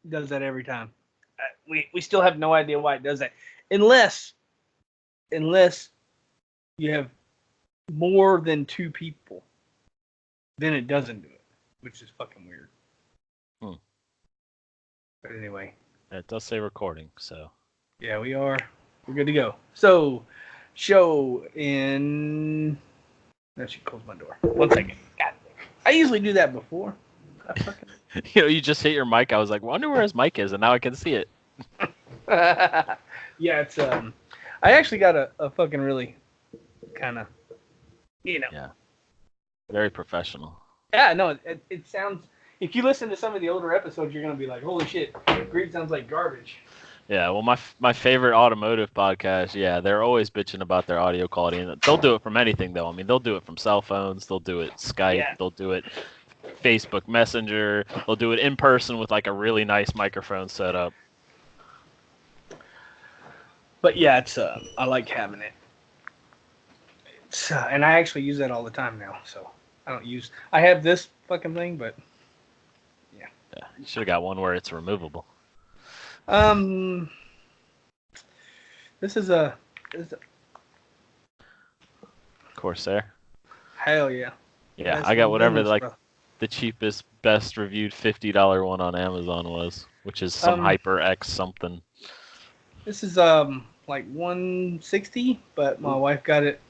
does that every time. We still have no idea why it does that, unless you have more than 2 people, then it doesn't do it, which is fucking weird. But anyway, it does say recording, so yeah, we're good to go. So, show in. No, she closed my door. 1 second. God, I usually do that before. You just hit your mic. I was like, wonder where his mic is, and now I can see it. Yeah, it's I actually got a fucking really kind of, Yeah, very professional. Yeah, no, it sounds. If you listen to some of the older episodes, you're gonna be like, holy shit, Greed sounds like garbage. Yeah, well, my favorite automotive podcast, yeah, they're always bitching about their audio quality, and they'll do it from anything, though. I mean, they'll do it from cell phones, they'll do it Skype, they'll do it Facebook Messenger, they'll do it in person with like a really nice microphone setup. But yeah, it's I like having it. It's and I actually use that all the time now. So I have this fucking thing, but yeah. You should have got one where it's removable. This is a Corsair. Hell yeah. Yeah, That's I got whatever limits, bro. the cheapest, best reviewed $50 one on Amazon was, which is some HyperX something. This is like 160, but my wife got it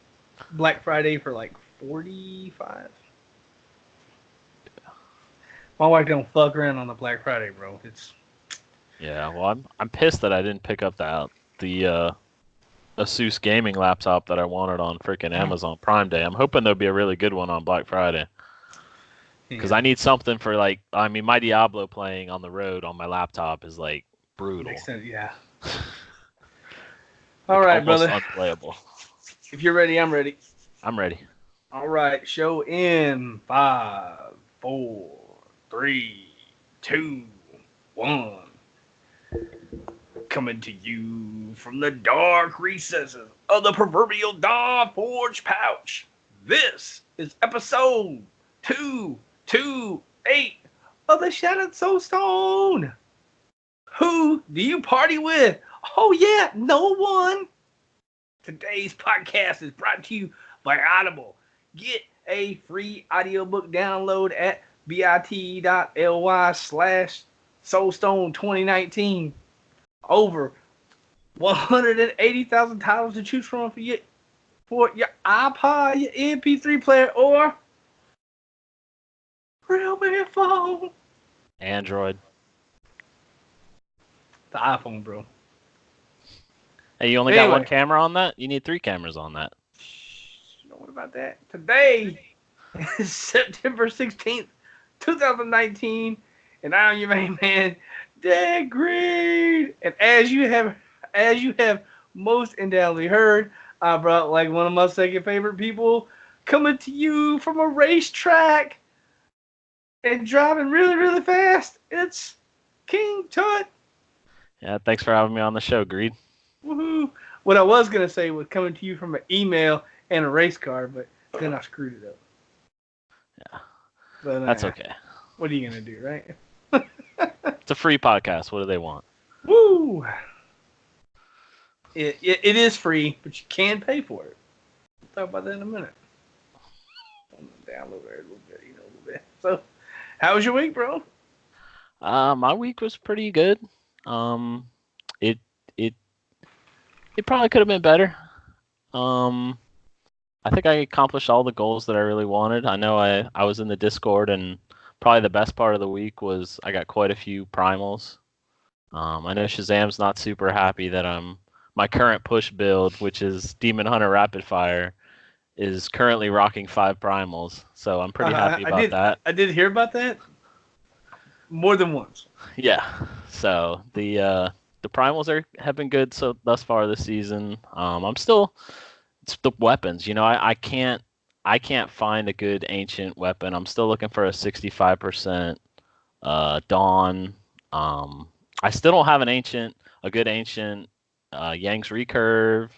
Black Friday for like 45. My wife don't fuck around on the Black Friday, bro. It's yeah. Well, I'm pissed that I didn't pick up the Asus gaming laptop that I wanted on freaking Amazon Prime Day. I'm hoping there'll be a really good one on Black Friday. Because I need something for like, I mean, my Diablo playing on the road on my laptop is like brutal. Makes sense, yeah. All right, brother. Unplayable. If you're ready, I'm ready. I'm ready. All right, show in 5, 4, 3, 2, 1. Coming to you from the dark recesses of the proverbial Dawn Forge pouch. This is episode 228 of the Shattered Soulstone. Who do you party with? Oh yeah, no one. Today's podcast is brought to you by Audible. Get a free audiobook download at bit.ly/Soulstone2019. Over 180,000 titles to choose from for your iPod, your MP3 player, or real man phone. Android. The iPhone, bro. Hey, you only got one camera on that? You need 3 cameras on that. What about that? Today is September 16th, 2019, and I'm your main man, Deadgreed. And as you have most undoubtedly heard, I brought like one of my second favorite people coming to you from a racetrack and driving really, really fast. It's King Tut. Yeah, thanks for having me on the show, Greed. Woohoo! What I was gonna say was coming to you from an email and a race car, but then I screwed it up. Yeah, but that's okay. What are you gonna do, right? It's a free podcast. What do they want? Woo! It is free, but you can pay for it. We'll talk about that in a minute. I'm gonna download it a little bit. So, how was your week, bro? My week was pretty good. It probably could have been better. I think I accomplished all the goals that I really wanted. I know I was in the Discord, and probably the best part of the week was I got quite a few primals. I know Shazam's not super happy that my current push build, which is Demon Hunter Rapid Fire, is currently rocking 5 primals. So I'm pretty happy about that. I did hear about that more than once. Yeah. So the primals have been good thus far this season. It's the weapons. You know, I can't find a good ancient weapon. I'm still looking for a 65% Dawn. I still don't have a good ancient Yang's Recurve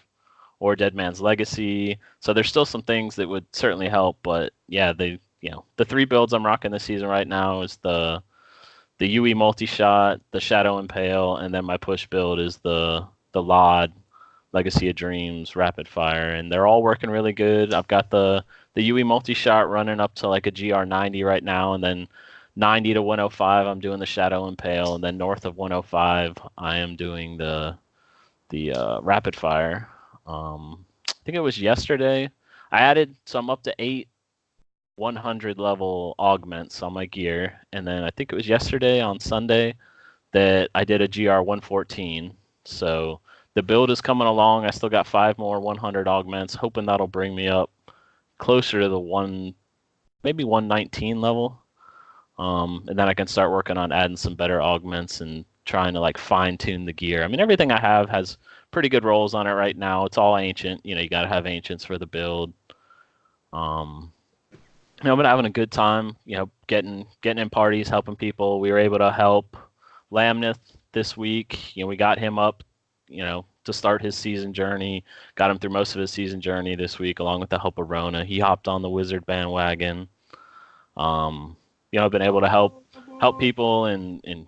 or Dead Man's Legacy. So there's still some things that would certainly help. But yeah, the 3 builds I'm rocking this season right now is the the UE multi-shot, the Shadow Impale, and then my push build is the LOD, Legacy of Dreams, Rapid Fire, and they're all working really good. I've got the UE multi-shot running up to like a GR 90 right now, and then 90 to 105 I'm doing the Shadow Impale, and then north of 105 I am doing the Rapid Fire. I think it was yesterday. I added, so I'm up to 8 100 level augments on my gear, and then I think it was yesterday on Sunday that I did a GR 114. So the build is coming along. I still got 5 more 100 augments, hoping that'll bring me up closer to the maybe 119 level. And then I can start working on adding some better augments and trying to like fine tune the gear. I mean, everything I have has pretty good rolls on it right now. It's all ancient. You got to have ancients for the build. I've been having a good time, getting in parties, helping people. We were able to help Lamnith this week. We got him up, to start his season journey. Got him through most of his season journey this week, along with the help of Rona. He hopped on the Wizard bandwagon. I've been able to help people and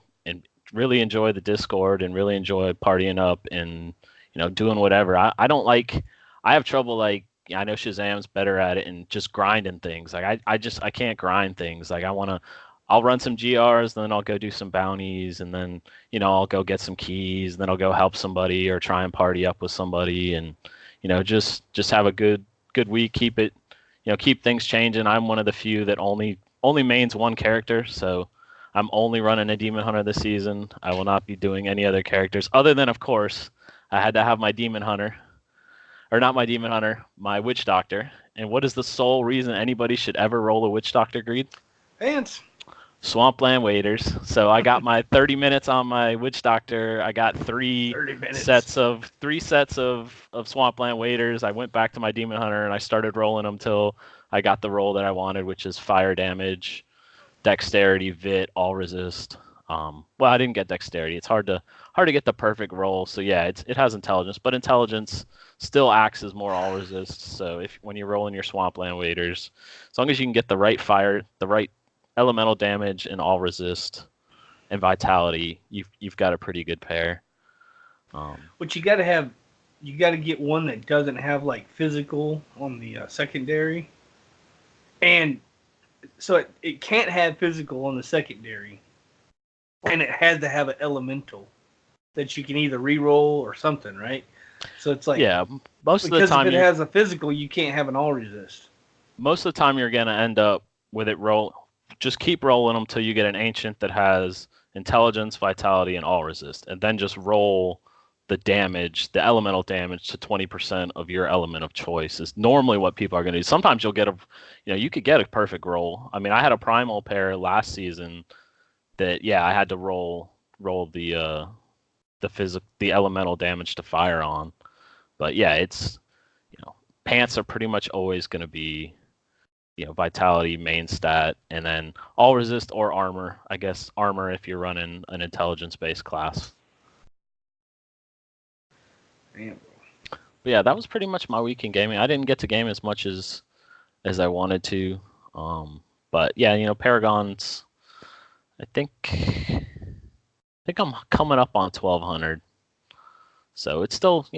really enjoy the Discord and really enjoy partying up and doing whatever. I don't like. I have trouble like. I know Shazam's better at it and just grinding things. Like I can't grind things. Like I'll run some GRs, then I'll go do some bounties, and then I'll go get some keys, then I'll go help somebody or try and party up with somebody, and just have a good week. Keep it, keep things changing. I'm one of the few that only mains one character, so I'm only running a Demon Hunter this season. I will not be doing any other characters other than, of course, I had to have my Demon Hunter. Or not my Demon Hunter, my Witch Doctor. And what is the sole reason anybody should ever roll a Witch Doctor, Greed? Ants. Swampland Waders. So I got my 30 minutes on my Witch Doctor. I got three sets of Swampland Waders. I went back to my Demon Hunter and I started rolling them till I got the roll that I wanted, which is fire damage, dexterity, vit, all resist. Well, I didn't get dexterity. It's hard to get the perfect roll. So yeah, it has intelligence, but intelligence still acts as more all resist. So when you're rolling your Swampland Waders, as long as you can get the right fire, the right elemental damage, and all resist and vitality, you've got a pretty good pair. But you got to get one that doesn't have like physical on the secondary, and so it can't have physical on the secondary. And it has to have an elemental that you can either re-roll or something, right? So it's like, yeah, most of the time if it has a physical, you can't have an all resist. Most of the time, you're gonna end up with it just keep rolling them till you get an ancient that has intelligence, vitality, and all resist, and then just roll the damage, the elemental damage, to 20% of your element of choice. Is normally what people are gonna do. Sometimes you'll get you could get a perfect roll. I mean, I had a primal pair last season that I had to roll the elemental damage to fire on. But yeah, it's pants are pretty much always going to be vitality main stat, and then all resist or armor. I guess armor if you're running an intelligence based class. Damn. But yeah, that was pretty much my week in gaming. I didn't get to game as much as I wanted to. But yeah, Paragons, I think I'm coming up on 1200. So it's still,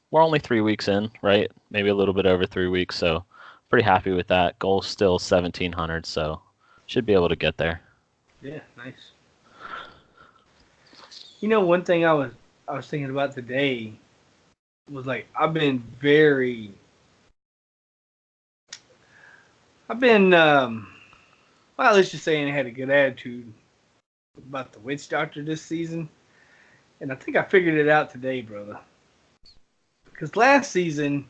we're only 3 weeks in, right? Maybe a little bit over 3 weeks. So pretty happy with that. Goal's still 1700. So should be able to get there. Yeah, nice. One thing I was thinking about today was like, well, let's just say I had a good attitude about the Witch Doctor this season. And I think I figured it out today, brother. Because last season,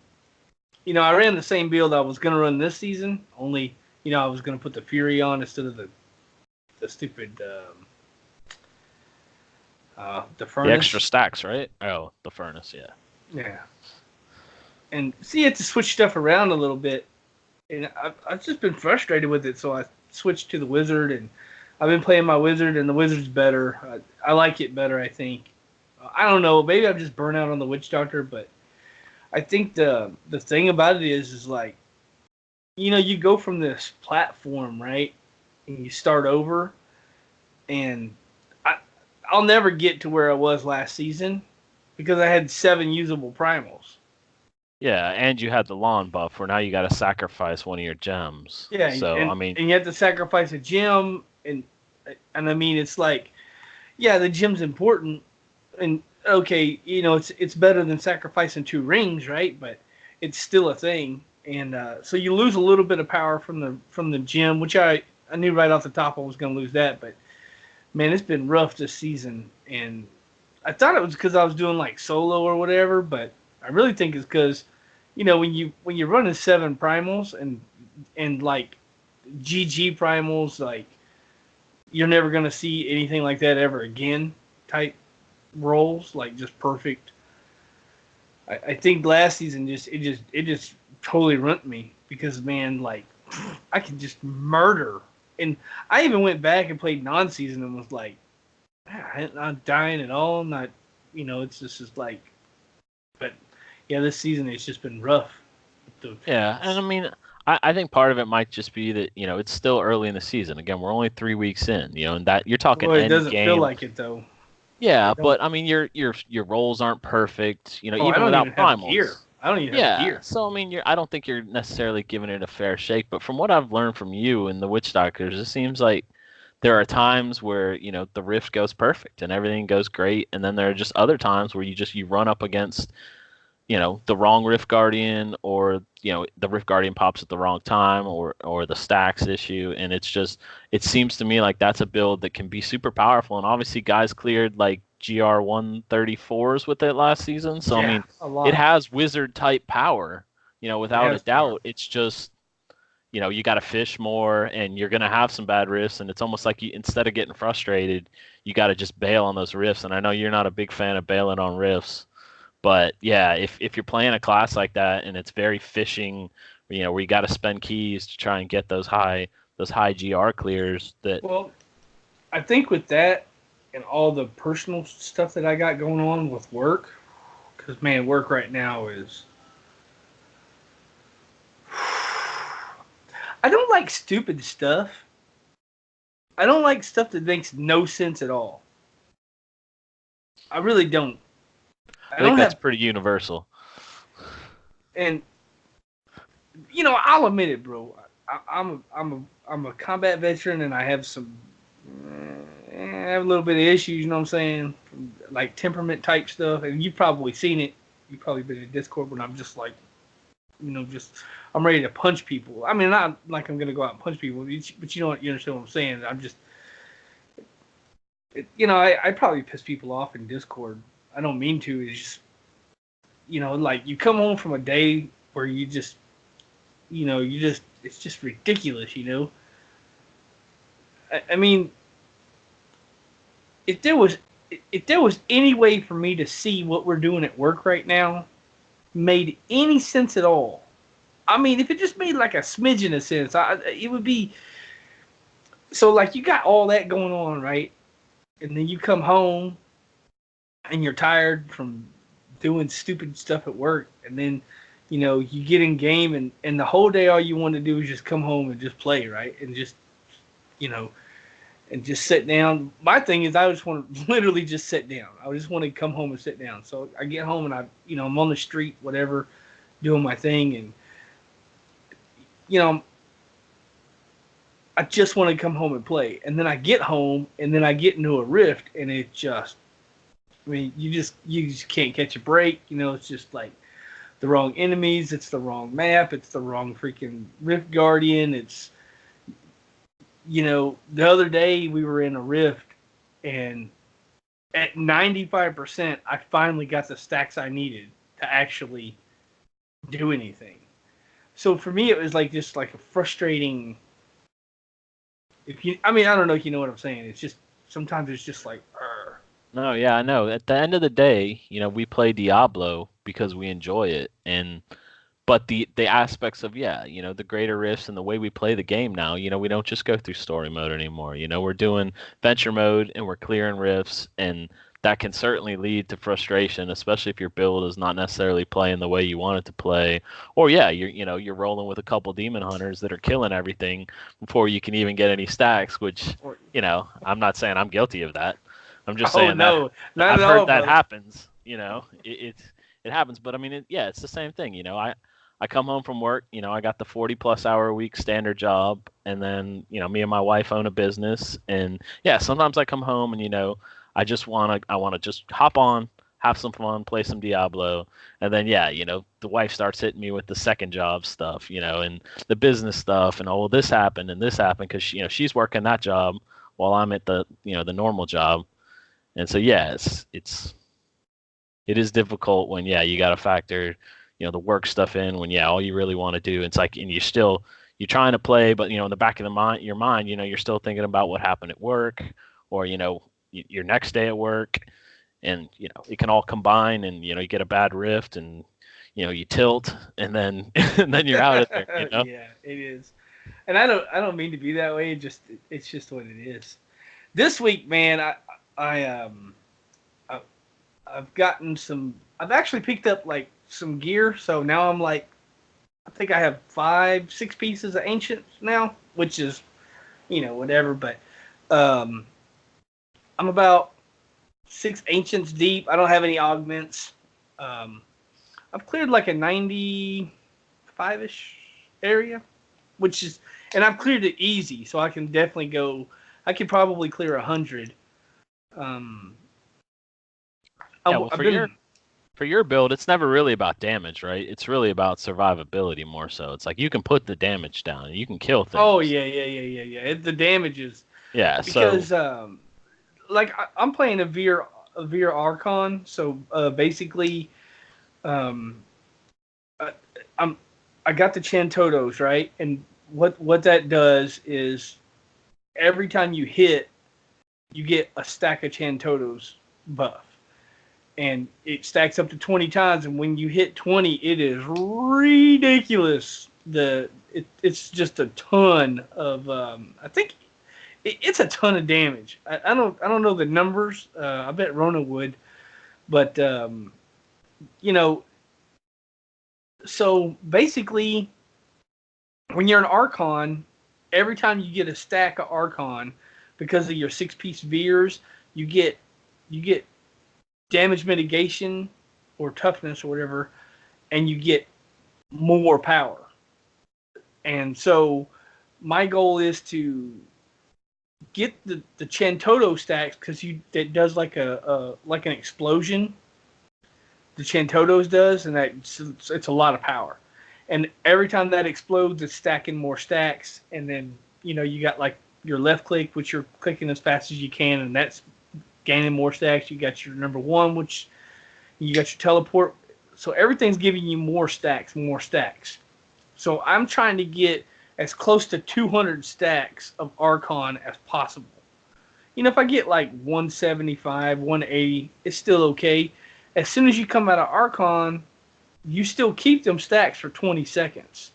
I ran the same build I was going to run this season. Only, I was going to put the Fury on instead of the stupid, the furnace. The extra stacks, right? Oh, the furnace, yeah. Yeah. And see, you had to switch stuff around a little bit. And I've just been frustrated with it, so I switched to the Wizard, and I've been playing my Wizard, and the Wizard's better. I like it better, I think. I don't know. Maybe I'm just burnt out on the Witch Doctor, but I think the thing about it is like, you go from this platform, right? And you start over, and I'll never get to where I was last season because I had 7 usable primals. Yeah, and you had the lawn buff where now you got to sacrifice one of your gems. Yeah, So I mean, and you have to sacrifice a gem, and I mean it's like, yeah, the gem's important, and okay, it's better than sacrificing 2 rings, right? But it's still a thing, and so you lose a little bit of power from the gem, which I knew right off the top I was going to lose that, but man, it's been rough this season, and I thought it was because I was doing like solo or whatever, but I really think it's because, when you're running 7 primals and like GG primals, like you're never gonna see anything like that ever again. Type rolls, like just perfect. I think last season it just totally ruined me because man, like I can just murder, and I even went back and played non-season and was like, I'm not dying at all. Not, it's just like, but yeah, this season it's just been rough. yeah, and I mean, I think part of it might just be that it's still early in the season. Again, we're only 3 weeks in, and that you're talking Well, it end doesn't feel game. like it though. Yeah, It don't. but I mean, your rolls aren't perfect, Oh, I even don't without even have gear. primals. I don't even have Yeah, gear. so I mean, I don't think you're necessarily giving it a fair shake. But from what I've learned from you and the Witch Doctors, it seems like there are times where the rift goes perfect and everything goes great, and then there are just other times where you run up against the wrong Rift Guardian, or the Rift Guardian pops at the wrong time, or the stacks issue, and it seems to me like that's a build that can be super powerful, and obviously guys cleared like GR 134s with it last season, so I Yeah, mean a it lot. has wizard type power, It without a has power. doubt. It's just you got to fish more, and you're going to have some bad rifts, and it's almost like instead of getting frustrated, you got to just bail on those rifts, and I know you're not a big fan of bailing on rifts. But yeah, if you're playing a class like that and it's very fishing, where you got to spend keys to try and get those high GR clears, that Well, I think with that and all the personal stuff that I got going on with work, because man, work right now is. I don't like stupid stuff. I don't like stuff that makes no sense at all. I really don't. I I think don't that's have, pretty universal. and I'll admit it, bro. I'm a combat veteran, and I have I have a little bit of issues. You know what I'm saying? Like temperament type stuff, and you've probably seen it. You've probably been in Discord when I'm just like, just I'm ready to punch people. I mean, not like I'm gonna go out and punch people, but you understand what I'm saying. I'm just, I probably piss people off in Discord. I don't mean to. It's just, like you come home from a day where it's just ridiculous. I mean, if there was, if there was any way for me to see what we're doing at work right now made any sense at all. I mean, if it just made like a smidgen of sense, it would be. So, like, you got all that going on, right? And then you come home and you're tired from doing stupid stuff at work, and then you get in game, and the whole day all you want to do is just come home and just play, right? And just you know and just sit down. My thing is, I just want to literally just sit down. I just want to come home and sit down. So I get home and I'm on the street, whatever, doing my thing, and you know I just want to come home and play. And then I get home, and then I get into a rift, and it just, I mean, you just can't catch a break. It's just like the wrong enemies, it's the wrong map, it's the wrong freaking rift guardian. It's the other day we were in a rift, and at 95%, I finally got the stacks I needed to actually do anything. So for me, it was like just like a frustrating. I mean, I don't know if you know what I'm saying. It's just sometimes it's just like, No, yeah, I know. At the end of the day, we play Diablo because we enjoy it, and but the aspects of, yeah, the greater rifts and the way we play the game now, we don't just go through story mode anymore. We're doing venture mode and we're clearing rifts, and that can certainly lead to frustration, especially if your build is not necessarily playing the way you want it to play, or yeah, you're rolling with a couple demon hunters that are killing everything before you can even get any stacks, which or I'm not saying I'm guilty of that. I'm just Oh saying that no, not I've at heard all, that brother. happens. It happens. But I mean, yeah, it's the same thing. I come home from work. I got the 40+ hour a week standard job, and then me and my wife own a business, and yeah, sometimes I come home and I want to just hop on, have some fun, play some Diablo, and then yeah, the wife starts hitting me with the second job stuff, and the business stuff, and oh, well, this happened and this happened because she's working that job while I'm at the normal job. And so yeah, it is difficult when yeah you got to factor the work stuff in when yeah all you really want to do. It's like and you're trying to play, but in the back of your mind you're still thinking about what happened at work or your next day at work, and it can all combine, and you get a bad rift, and you tilt, and then and then you're out of there. Yeah, it is. And I don't mean to be that way. It's just what it is. This week, man, I I, I've gotten some. I've actually picked up like some gear, so now I'm like, I think I have 5, 6 pieces of ancient now, which is whatever. But um, I'm about 6 ancients deep. I don't have any augments. Um, I've cleared like a 95-ish area, which is, and I've cleared it easy, so I can definitely go. I could probably clear 100. Um, Yeah, well, I've been. for your build, it's never really about damage, right? It's really about survivability more so. It's like you can put the damage down, you can kill Oh things. yeah, yeah, yeah, yeah, yeah. The damage is Yeah, so because like I'm playing a Veer Archon, so basically um, I, I'm I got the Chantotos right, and what that does is every time you hit, you get a stack of Chantotos buff, and it stacks up to 20 times. And when you hit 20, it is ridiculous. It's just a ton of I think it's a ton of damage. I don't know the numbers. I bet Rona would, but you know. So basically, when you're an Archon, every time you get a stack of Archon, because of your 6 piece Veers, you get you get damage mitigation or toughness or whatever, and you get more power. And so my goal is to get the Chantoto stacks because it does like like an explosion. The Chantotos does, and it's a lot of power. And every time that explodes, it's stacking more stacks, and then you got like your left click, which you're clicking as fast as you can, and that's gaining more stacks. You got your number one, which you got your teleport. So everything's giving you more stacks, more stacks. So I'm trying to get as close to 200 stacks of Archon as possible. If I get like 175, 180, it's still okay. As soon as you come out of Archon, you still keep them stacks for 20 seconds.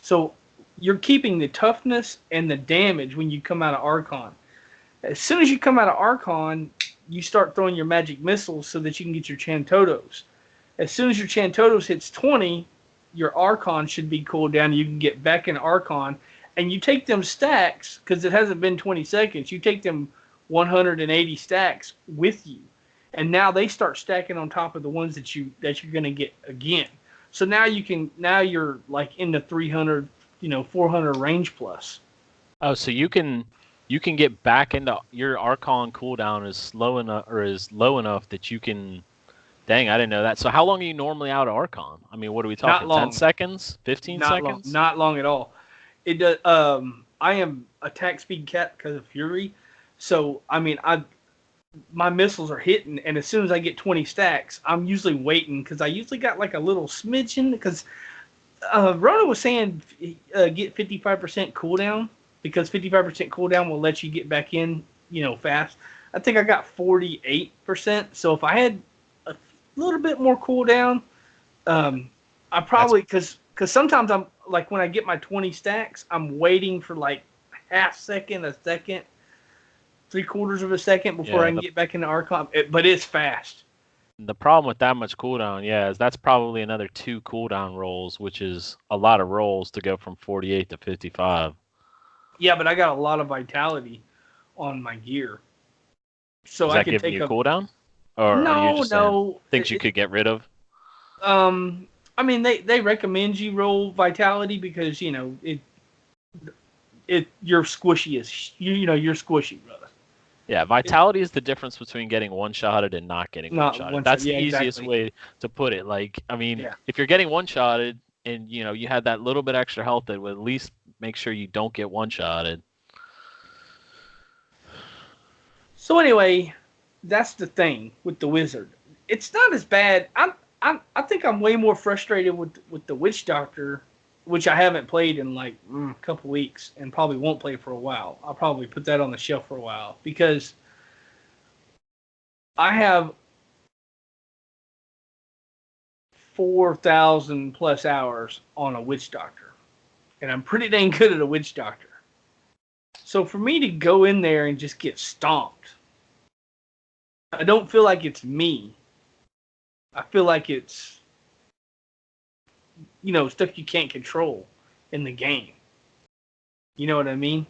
So you're keeping the toughness and the damage when you come out of Archon. As soon as you come out of Archon, you start throwing your magic missiles so that you can get your Chantotos. As soon as your Chantotos hits 20, your Archon should be cooled down. You can get back in Archon, and you take them stacks because it hasn't been 20 seconds. You take them 180 stacks with you, and now they start stacking on top of the ones that you're gonna get again. So now you're like in the 300, 400 range plus. oh, so you can get back into your Archon cooldown is slow enough or is low enough that you can. Dang, I didn't know that. So how long are you normally out of Archon? I mean, what are we Not talking? 10 long, seconds? 15 not long, seconds? not long at all. It does. I am attack speed cat because of Fury, so I mean, my missiles are hitting, and as soon as I get 20 stacks, I'm usually waiting because I usually got like a little smidgen. Because Rona was saying get 55% cooldown because 55% cooldown will let you get back in, fast. I think I got 48%. So if I had a little bit more cooldown, I That's probably because sometimes I'm like when I get my 20 stacks, I'm waiting for like half second, a second, 3/4 of a second before I yeah, can get back into Archon. But it's fast. the problem with that much cooldown, yeah, is that's probably another 2 cooldown rolls, which is a lot of rolls to go from 48 to 55. Yeah, but I got a lot of vitality on my gear. so Is I that can giving take you a. cooldown, or are you No, just saying no. things you could get rid of? I mean, they recommend you roll vitality because you're squishy as you're squishy, brother. Yeah, It, vitality is the difference between getting one-shotted and not getting not one-shotted. one shot. That's Yeah, the easiest exactly. way to put it. Like, I mean, Yeah. if you're getting one-shotted and you had that little bit extra health, that would at least make sure you don't get one-shotted. So anyway, that's the thing with the wizard. It's not as bad. I think I'm way more frustrated with the witch doctor, which I haven't played in like a couple weeks and probably won't play for a while. I'll probably put that on the shelf for a while because I have 4,000 plus hours on a witch doctor, and I'm pretty dang good at a witch doctor. So for me to go in there and just get stomped, I don't feel like it's me. I feel like it's stuff you can't control in the game. You know what I mean?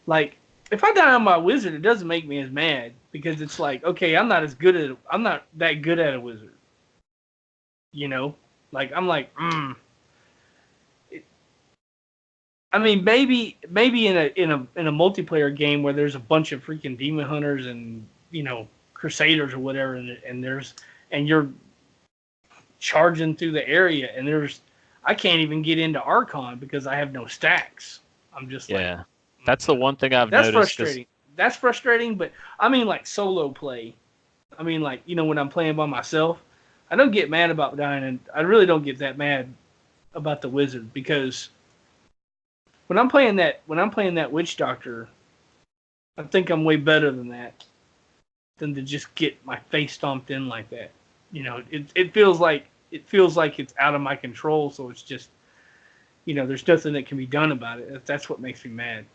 Like if I die on my wizard, it doesn't make me as mad because it's like, okay, I'm not that good at a wizard. You know, like I'm like, I mean, maybe in a multiplayer game where there's a bunch of freaking demon hunters and crusaders or whatever, and you're charging through the area, and I can't even get into Archon because I have no stacks. I'm just like, Yeah, that's the one thing I've that's noticed. Because frustrating. That's frustrating, but I mean like solo play. I mean like when I'm playing by myself, I don't get mad about dying, and I really don't get that mad about the wizard because when I'm playing that witch doctor, I think I'm way better than that than to just get my face stomped in like that. It feels like it's out of my control, so it's just there's nothing that can be done about it. That's what makes me mad.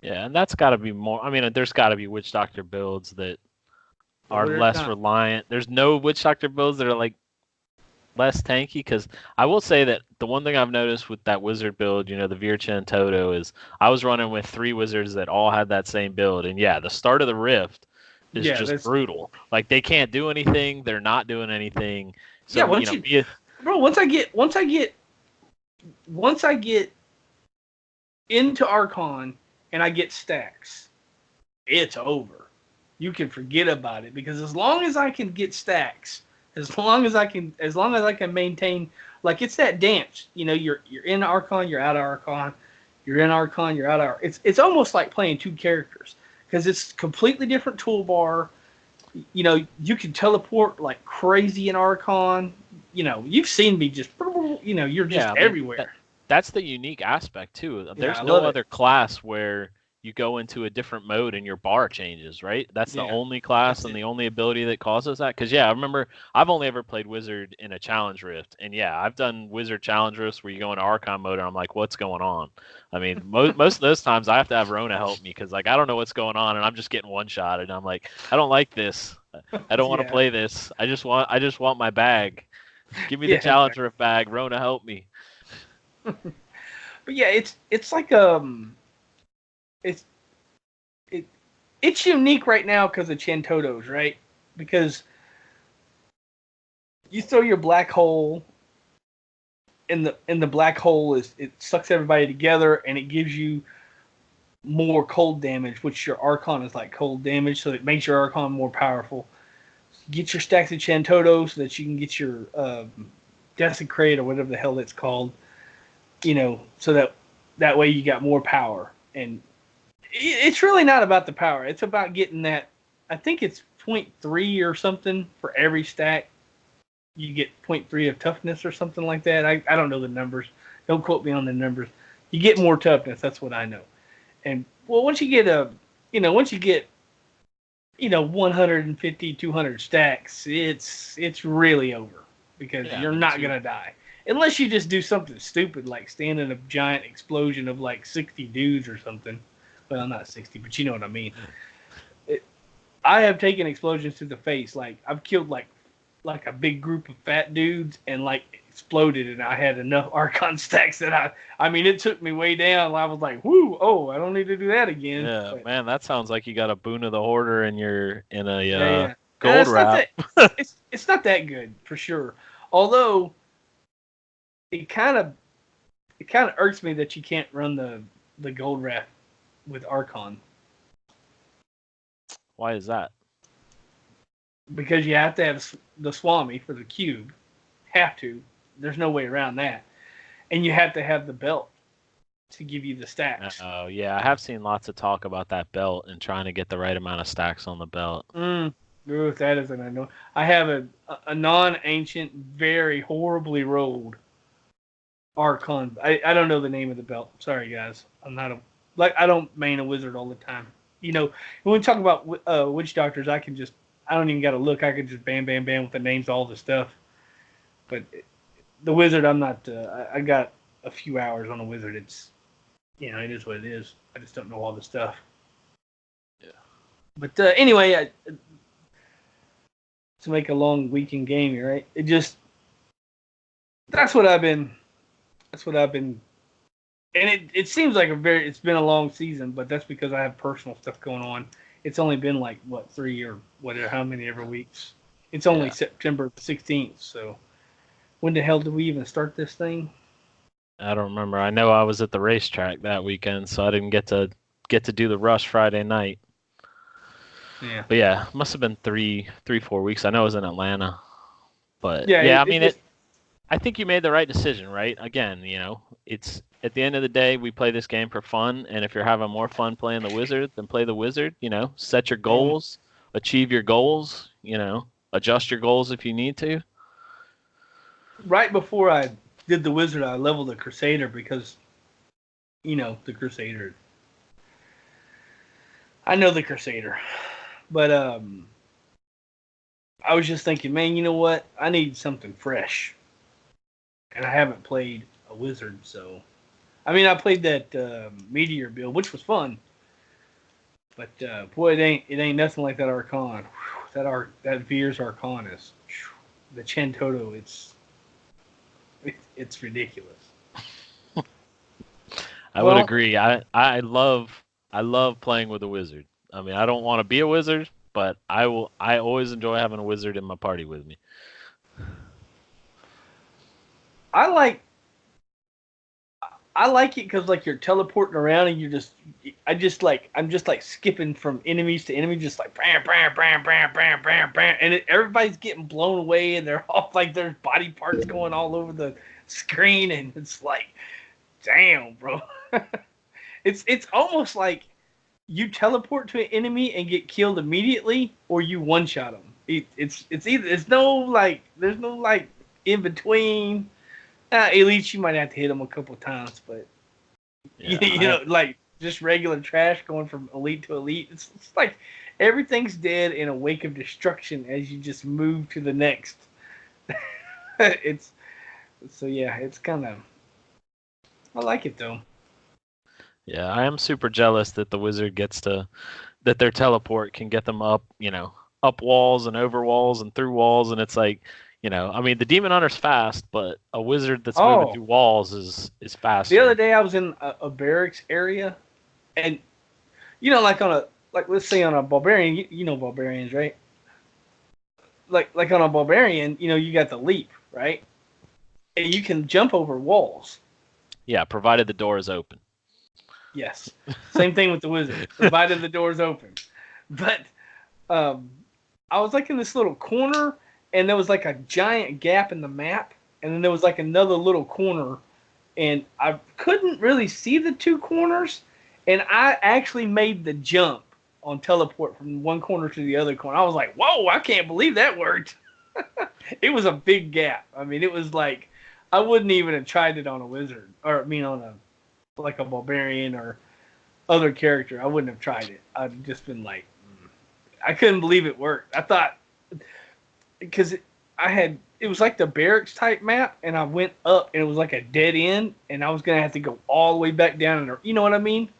yeah, and that's got to be more. I mean, there's got to be witch doctor builds that No, are there's less not. reliant. There's no witch doctor builds that are like less tanky, because I will say that the one thing I've noticed with that wizard build, the Vircha Toto, is I was running with three wizards that all had that same build, and yeah, the start of the rift is Yeah, just that's brutal. Like they can't do anything, they're not doing anything. yeah. So Bro, once I get into Archon and I get stacks, it's over. You can forget about it because as long as I can get stacks, as long as I can maintain, like it's that dance. You're in Archon, you're out of Archon, you're in Archon, you're out of. It's almost like playing two characters because it's completely different toolbar. You can teleport like crazy in Archon. You've seen me just. You're yeah, just I mean everywhere. that's the unique aspect too. Yeah, I There's no love it. other class where you go into a different mode and your bar changes, right? That's the Yeah, only class that's and it. the only ability that causes that. Because yeah, I remember I've only ever played Wizard in a challenge rift, and yeah, I've done Wizard challenge rifts where you go into Archon mode and I'm like, what's going on? I mean, most of those times I have to have Rona help me because like I don't know what's going on and I'm just getting one shot and I'm like, I don't like this. I don't want to Yeah, play this. I just want my bag. Give me the yeah, challenge exactly. rift bag. Rona, help me. But yeah, it's like it's it it's unique right now because of Chantotos, right? Because you throw your black hole, and the black hole it sucks everybody together, and it gives you more cold damage, which your Archon is like cold damage, so it makes your Archon more powerful. Get your stacks of Chantoto so that you can get your Desecrate or whatever the hell it's called, so that way you got more power. And it's really not about the power. It's about getting that. I think it's point 0.3 or something for every stack. You get point 0.3 of toughness or something like that. I don't know the numbers. Don't quote me on the numbers. You get more toughness. That's what I know. And well, once you get 150, 200 stacks, it's really over because Yeah, I you're mean, not gonna die unless you just do something stupid like stand in a giant explosion of like 60 dudes or something. Well, not 60, but you know what I mean. It, I have taken explosions to the face. Like I've killed like a big group of fat dudes and like exploded, and I had enough Archon stacks that I mean, it took me way down. I was like, whoo, oh, I don't need to do that again. Yeah, But man, that sounds like you got a Boon of the Hoarder and you're in a yeah, yeah. And gold wrap. it's not that good for sure. Although it kind of irks me that you can't run the gold wrap with Archon Why is that? because you have to have the Swami for the cube. Have to. There's no way around that. And you have to have the belt to give you the stacks. Oh, yeah, I have seen lots of talk about that belt and trying to get the right amount of stacks on the belt. Ooh, that is an unknown. I have a non-ancient, very horribly rolled Archon. I don't know the name of the belt. Sorry, guys. I'm not I don't main a wizard all the time. You know, when we talk about witch doctors, I don't even got to look. I can just bam, bam, bam with the names, all the stuff. But the wizard, I'm not. I got a few hours on a wizard. It's, it is what it is. I just don't know all the stuff. Yeah. But anyway, to make a long weekend game, right? That's what I've been. And it seems like it's been a long season, but that's because I have personal stuff going on. It's only been like, what, 3 or whatever, how many ever weeks. It's only September 16th, so when the hell did we even start this thing? I don't remember. I know I was at the racetrack that weekend, so I didn't get to do the rush Friday night. Yeah. But yeah, must have been 4 weeks. I know I was in Atlanta. But yeah, I mean, I think you made the right decision, right? Again, it's at the end of the day, we play this game for fun, and if you're having more fun playing the wizard, then play the wizard. Set your goals, achieve your goals. Adjust your goals if you need to. Right before I did the wizard, I leveled the crusader because, the crusader. I know the crusader, but I was just thinking, man, you know what? I need something fresh, and I haven't played a wizard, so. I mean, I played that meteor build, which was fun, but boy, it ain't nothing like that Archon. That Veer's Archon is the Chantoto. It's ridiculous. I would agree. I love playing with a wizard. I mean, I don't want to be a wizard, but I always enjoy having a wizard in my party with me. I like it because like you're teleporting around and I'm just like skipping from enemies to enemies, just like bam, bam, bam, bam, bam, bam, bam, and everybody's getting blown away and they're all like there's body parts going all over the screen and it's like, damn, bro. It's almost like you teleport to an enemy and get killed immediately, or you one shot them. It's either there's no like in between. At least you might have to hit them a couple times, but like just regular trash going from elite to elite. It's like everything's dead in a wake of destruction as you just move to the next. It's kind of. I like it though. Yeah, I am super jealous that the wizard that their teleport can get them up, up walls and over walls and through walls, and it's like. I mean, the demon hunter's fast, but a wizard that's moving through walls is faster. The other day I was in a barracks area, and like let's say on a barbarian, you know barbarians, right? Like on a barbarian, you got the leap, right? And you can jump over walls. Yeah, provided the door is open. Yes. Same thing with the wizard, provided the door is open. But I was like in this little corner. And there was like a giant gap in the map, and then there was like another little corner, and I couldn't really see the two corners, and I actually made the jump on teleport from one corner to the other corner. I was like, whoa, I can't believe that worked. It was a big gap. I mean, it was like, I wouldn't even have tried it on a wizard, or I mean on a barbarian or other character. I wouldn't have tried it. I'd just been like, I couldn't believe it worked. I thought, because it was like the barracks type map, and I went up, and it was like a dead end, and I was gonna have to go all the way back down, and you know what I mean?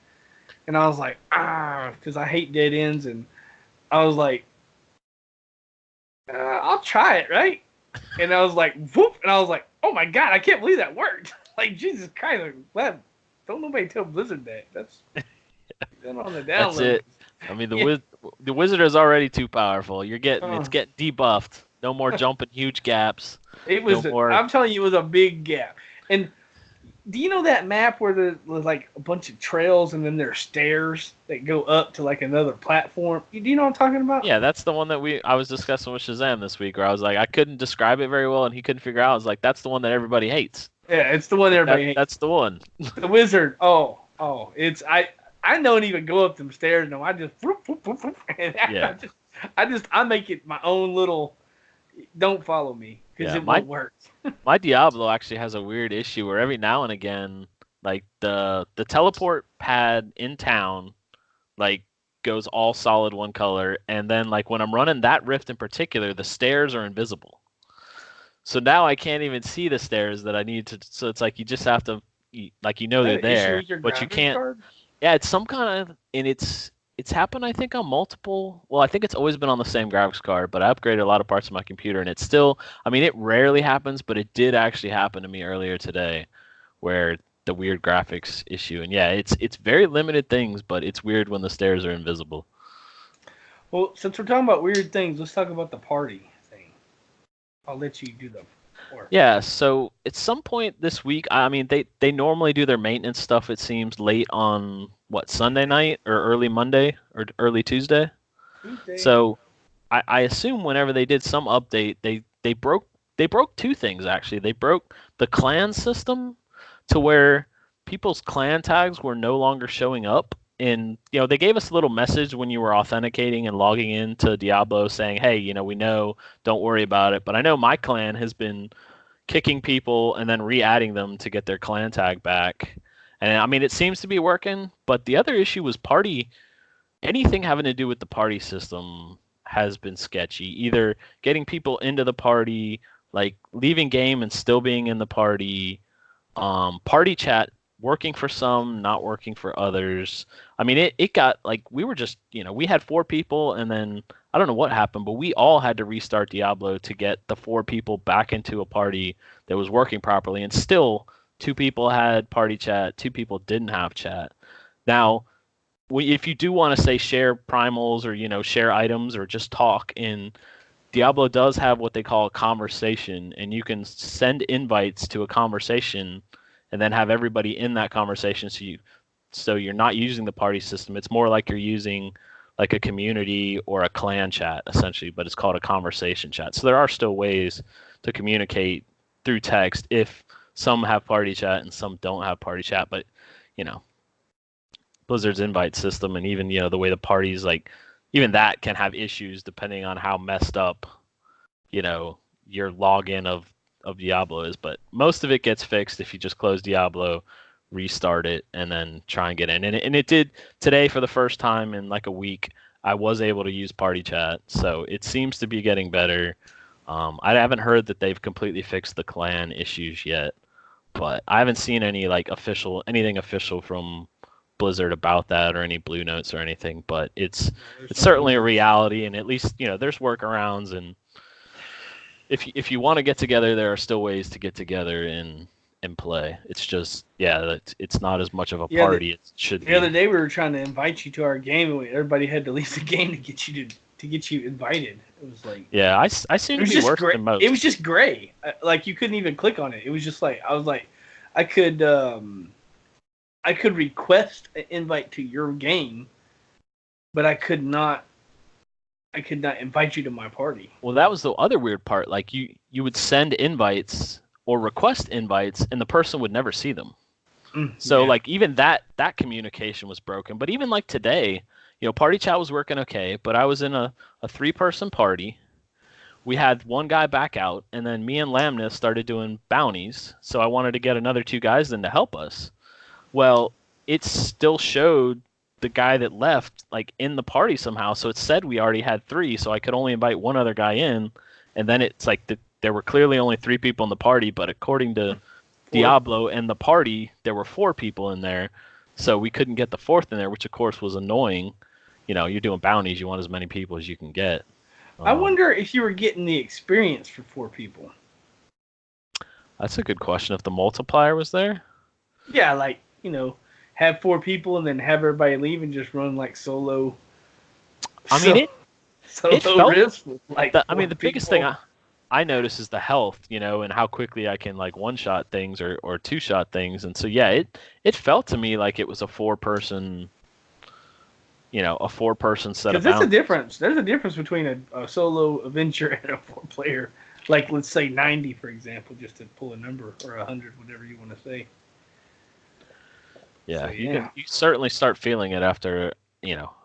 And I was like, because I hate dead ends, and I was like, I'll try it, right? And I was like, whoop, and I was like, Oh my god, I can't believe that worked. Like Jesus Christ, well, don't nobody tell Blizzard that. That's on the down That's low. it. I mean, Yeah. the wizard is already too powerful. It's Uh, getting debuffed. No more jumping huge gaps. it No was. more. I'm telling you, it was a big gap. And do you know that map where there's like a bunch of trails and then there's stairs that go up to like another platform? Do you know what I'm talking about? Yeah, that's the one that I was discussing with Shazam this week, where I was like, I couldn't describe it very well, and he couldn't figure out. I was like, that's the one that everybody hates. Yeah, it's the one Like everybody hates. that's the one. The wizard. Oh, it's I don't even go up them stairs. No, I just whoop, whoop, whoop, whoop, and Yeah, I make it my own little. Don't follow me because yeah. it won't work. My Diablo actually has a weird issue where every now and again, like the teleport pad in town, like goes all solid one color, and then like when I'm running that rift in particular, the stairs are invisible. So now I can't even see the stairs that I need to. So it's like you just have to, like Is that they're an issue there, with your but you graphics can't. card? Yeah, it's some kind of, and it's happened I think on multiple. Well, I think it's always been on the same graphics card, but I upgraded a lot of parts of my computer, and it's still. I mean, it rarely happens, but it did actually happen to me earlier today, where the weird graphics issue. And yeah, it's very limited things, but it's weird when the stairs are invisible. Well, since we're talking about weird things, let's talk about the party thing. I'll let you do the work. Yeah, so at some point this week, I mean, they normally do their maintenance stuff, it seems, late on what, Sunday night or early Monday or early Tuesday. Tuesday. So I assume whenever they did some update, they broke two things actually. They broke the clan system to where people's clan tags were no longer showing up. And they gave us a little message when you were authenticating and logging into Diablo saying, "Hey, we know, don't worry about it." But I know my clan has been kicking people and then re-adding them to get their clan tag back. And I mean, it seems to be working. But the other issue was anything having to do with the party system has been sketchy. Either getting people into the party, like leaving game and still being in the party, party chat working for some, not working for others. I mean, it got like we were just, we had four people and then I don't know what happened, but we all had to restart Diablo to get the four people back into a party that was working properly. And still, two people had party chat, two people didn't have chat. Now, if you do want to say share primals or share items or just talk in Diablo does have what they call a conversation, and you can send invites to a conversation and then have everybody in that conversation, so you're not using the party system. It's more like you're using like a community or a clan chat essentially, but it's called a conversation chat. So there are still ways to communicate through text if some have party chat and some don't have party chat, but you know Blizzard's invite system and even the way the parties, like, even that can have issues depending on how messed up your login of Diablo is. But most of it gets fixed if you just close Diablo, restart it, and then try and get in. And it did today for the first time in like a week. I was able to use party chat, so it seems to be getting better. I haven't heard that they've completely fixed the clan issues yet, but I haven't seen anything official from Blizzard about that or any blue notes or anything. But it's certainly a reality, and at least there's workarounds. And if you want to get together, there are still ways to get together and play. It's just it's not as much of a party as it should be. The other day we were trying to invite you to our game, and everybody had to leave the game to get you invited. It was like I seem to be worse than most. It was just gray. Like you couldn't even click on it. It was just like I was like I could request an invite to your game, but I could not invite you to my party. Well, that was the other weird part. Like you would send invites or request invites, and the person would never see them. So like even that communication was broken. But even like today, party chat was working okay, but I was in a 3-person party. We had one guy back out, and then me and Lamna started doing bounties. So I wanted to get another 2 guys in to help us. Well, it still showed the guy that left like in the party somehow. So it said we already had 3, so I could only invite one other guy in. And then it's like there were clearly only 3 people in the party, but according to Diablo and the party, there were 4 people in there. So we couldn't get the 4th in there, which of course was annoying. You're doing bounties, you want as many people as you can get. I wonder if you were getting the experience for 4 people. That's a good question. If the multiplier was there, Yeah, like, have 4 people and then have everybody leave and just run like solo I mean so it solo felt rifts with like that. I four mean, the biggest thing people. I notice is the health, and how quickly I can like one shot things or two shot things. And so yeah, it felt to me like it was a 4 person set of Because there's a bounties. difference. There's a difference between a solo adventure and a 4 player. Like, let's say 90, for example, just to pull a number, or 100, whatever you want to say. So Yeah, yeah. you certainly start feeling it after,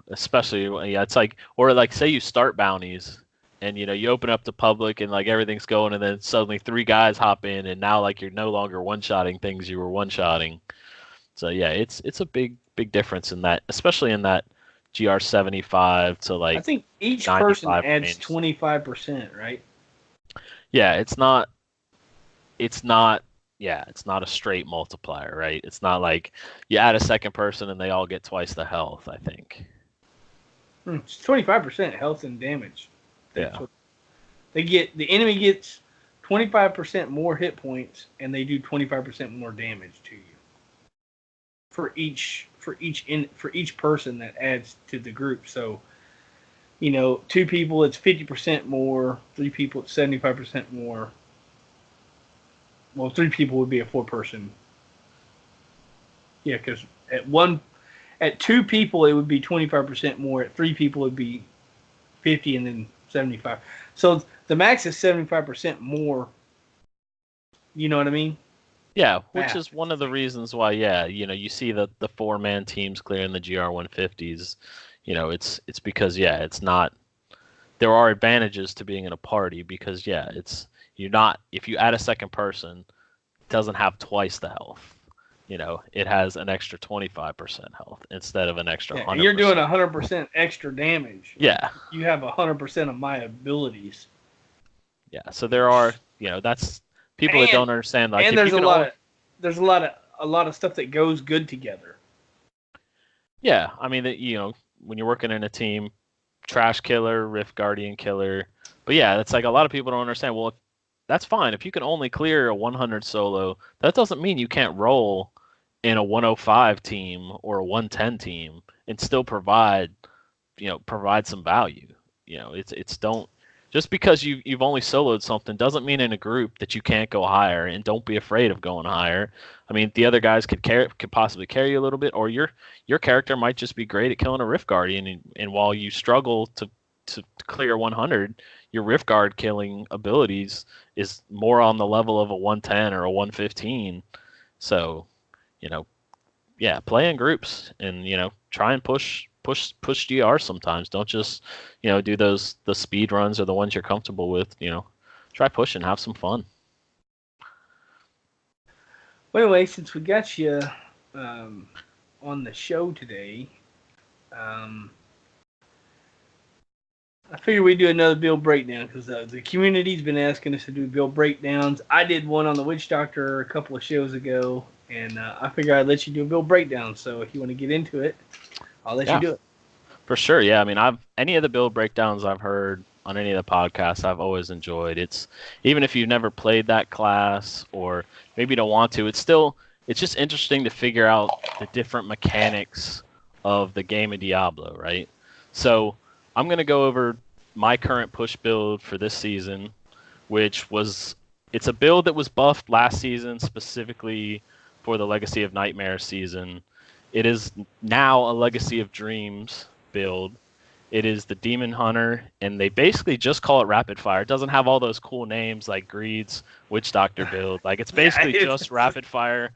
especially yeah, it's like or like say you start bounties and you open up to public and like everything's going and then suddenly 3 guys hop in and now like you're no longer one-shotting things you were one-shotting. So yeah, it's a big difference in that, especially in that GR 75 to I like think each person 95 adds range. 25%, right? Yeah, it's not yeah, it's not a straight multiplier, right? It's not like you add a second person and they all get twice the health, I think. It's 25% health and damage. That's Yeah. what they get. The enemy gets 25% more hit points, and they do 25% more damage to you for each person that adds to the group. So 2 people it's 50% more. 3 people it's 75% more. Well, 3 people would be a 4 person. Yeah, because at 2 people it would be 25% more. At 3 people it'd be 50, and then 75. So the max is 75% more. You know what I mean? Yeah, which Math. is one of the reasons why, yeah, you see the 4-man teams clearing the GR 150s. It's because yeah, it's not. There are advantages to being in a party because yeah, you're not if you add a second person, it doesn't have twice the health. It has an extra 25% health instead of an extra Yeah, and you're doing 100%. 100% extra damage. Like, Yeah, you have 100% of my abilities, yeah. So there are, that's people that and don't understand. Like and if you there's a can lot only of there's a lot of stuff that goes good together. Yeah, I mean, when you're working in a team, trash killer, rift guardian killer. But yeah, that's like a lot of people don't understand. Well, that's fine. If you can only clear a 100 solo, that doesn't mean you can't roll in a 105 team or a 110 team and still provide some value. It's don't just because you've only soloed something doesn't mean in a group that you can't go higher, and don't be afraid of going higher. I mean, the other guys could possibly carry you a little bit, or your character might just be great at killing a Rift Guardian, and while you struggle to clear 100, your Rift Guard killing abilities is more on the level of a 110 or a 115. So, you know, yeah, play in groups and try and push GR sometimes. Don't just do the speed runs or the ones you're comfortable with. Try pushing, have some fun. Well, anyway, since we got you um, on the show today, um, I figured we'd do another build breakdown because the community's been asking us to do build breakdowns. I did one on the Witch Doctor a couple of shows ago, and I figured I'd let you do a build breakdown. So if you want to get into it, I'll let you Yeah, do it. for sure. Yeah, I mean, I've any of the build breakdowns I've heard on any of the podcasts, I've always enjoyed. It's even if you've never played that class or maybe you don't want to, it's just interesting to figure out the different mechanics of the game of Diablo, right? So I'm gonna go over my current push build for this season, which was it's a build that was buffed last season specifically for the Legacy of Nightmare season. It is now a Legacy of Dreams build. It is the Demon Hunter, and they basically just call it Rapid Fire. It doesn't have all those cool names like Greed's Witch Doctor build. Like it's Yeah, basically just Rapid Fire.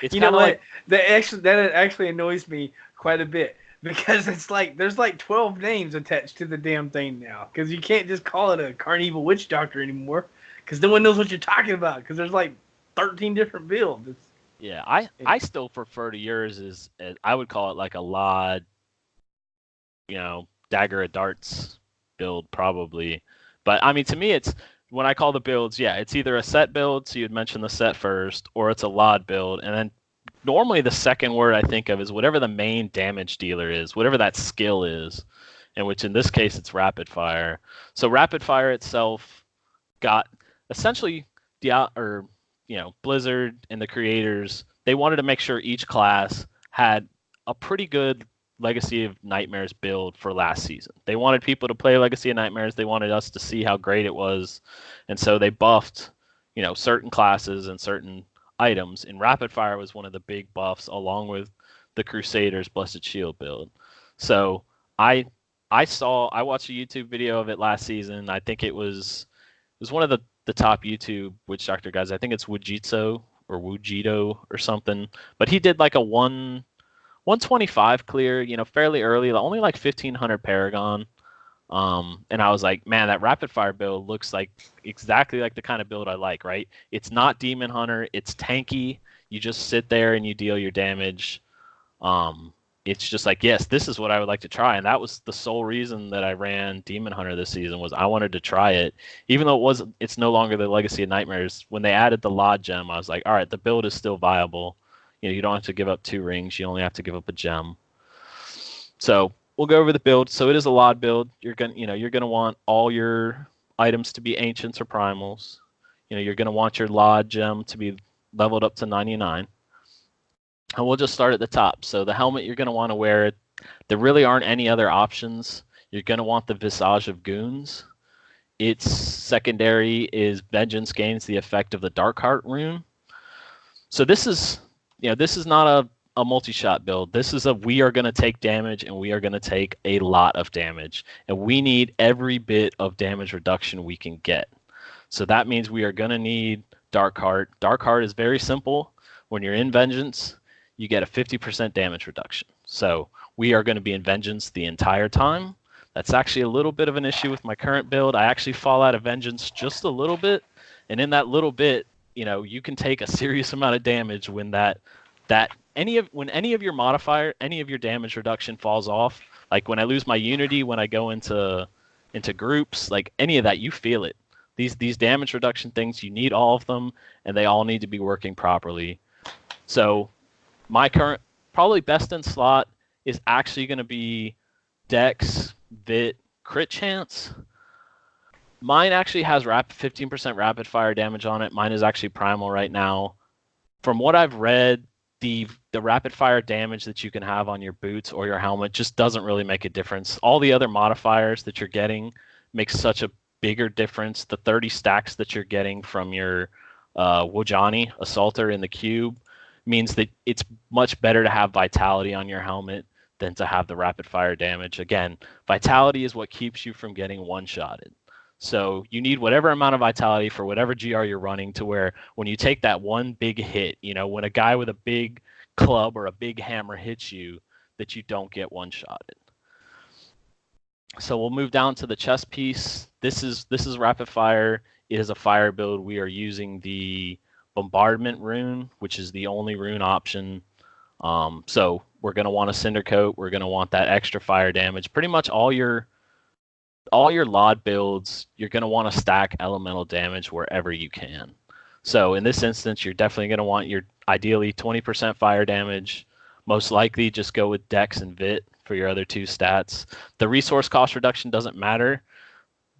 It's you know kind of like what? That actually annoys me quite a bit because it's like there's like 12 names attached to the damn thing now because you can't just call it a Carnival Witch Doctor anymore because no one knows what you're talking about because there's like 13 different builds. yeah. I still prefer to yours as I would call it like a Lod, dagger of darts build probably. But I mean, to me, it's when I call the builds, yeah, it's either a set build, so you'd mention the set first, or it's a Lod build, and then normally the second word I think of is whatever the main damage dealer is, whatever that skill is, and which in this case it's rapid fire. So rapid fire itself got essentially or Blizzard and the creators, they wanted to make sure each class had a pretty good Legacy of Nightmares build for last season. They wanted people to play Legacy of Nightmares. They wanted us to see how great it was, and so they buffed, certain classes and certain items. And Rapid Fire was one of the big buffs, along with the Crusaders Blessed Shield build. So I I watched a YouTube video of it last season. I think it was one of the top YouTube witch doctor guys. I think it's Wujitsu or Wujito or something. But he did like a 125 clear, fairly early, only like 1500 Paragon. And I was like, man, that rapid fire build looks like exactly like the kind of build I like, right? It's not Demon Hunter, it's tanky. You just sit there and you deal your damage. It's just like, yes, this is what I would like to try, and that was the sole reason that I ran Demon Hunter this season, was I wanted to try it, even though it's no longer the Legacy of Nightmares. When they added the Lod gem, I was like, all right, the build is still viable. You don't have to give up 2 rings, you only have to give up a gem. So we'll go over the build. So it is a Lod build. You're gonna want all your items to be ancients or primals. You're gonna want your Lod gem to be leveled up to 99. And we'll just start at the top. So the helmet, you're going to want to wear it. There really aren't any other options. You're going to want the Visage of Goons. Its secondary is Vengeance gains the effect of the Dark Heart rune. So this is not a multi-shot build. This is we are going to take damage, and we are going to take a lot of damage. And we need every bit of damage reduction we can get. So that means we are going to need Dark Heart. Dark Heart is very simple. When you're in Vengeance, you get a 50% damage reduction. So we are going to be in Vengeance the entire time. That's actually a little bit of an issue with my current build. I actually fall out of Vengeance just a little bit, and in that little bit, you can take a serious amount of damage when any of your damage reduction falls off. Like when I lose my Unity, when I go into groups, like any of that, you feel it. These damage reduction things, you need all of them, and they all need to be working properly. So my current, probably best in slot, is actually going to be Dex, Vit, Crit Chance. Mine actually has 15% rapid fire damage on it. Mine is actually primal right now. From what I've read, the rapid fire damage that you can have on your boots or your helmet just doesn't really make a difference. All the other modifiers that you're getting makes such a bigger difference. The 30 stacks that you're getting from your Wojani Assaulter in the cube means that it's much better to have vitality on your helmet than to have the rapid fire damage. Again, vitality is what keeps you from getting one-shotted. So you need whatever amount of vitality for whatever GR you're running, to where when you take that one big hit, when a guy with a big club or a big hammer hits you, that you don't get one-shotted. So we'll move down to the chest piece. This is rapid fire. It is a fire build. We are using the Bombardment rune, which is the only rune option. So we're going to want a Cinder Coat. We're going to want that extra fire damage. Pretty much all your Lod builds, you're going to want to stack elemental damage wherever you can. So in this instance, you're definitely going to want your ideally 20% fire damage. Most likely just go with Dex and Vit for your other 2 stats. The resource cost reduction doesn't matter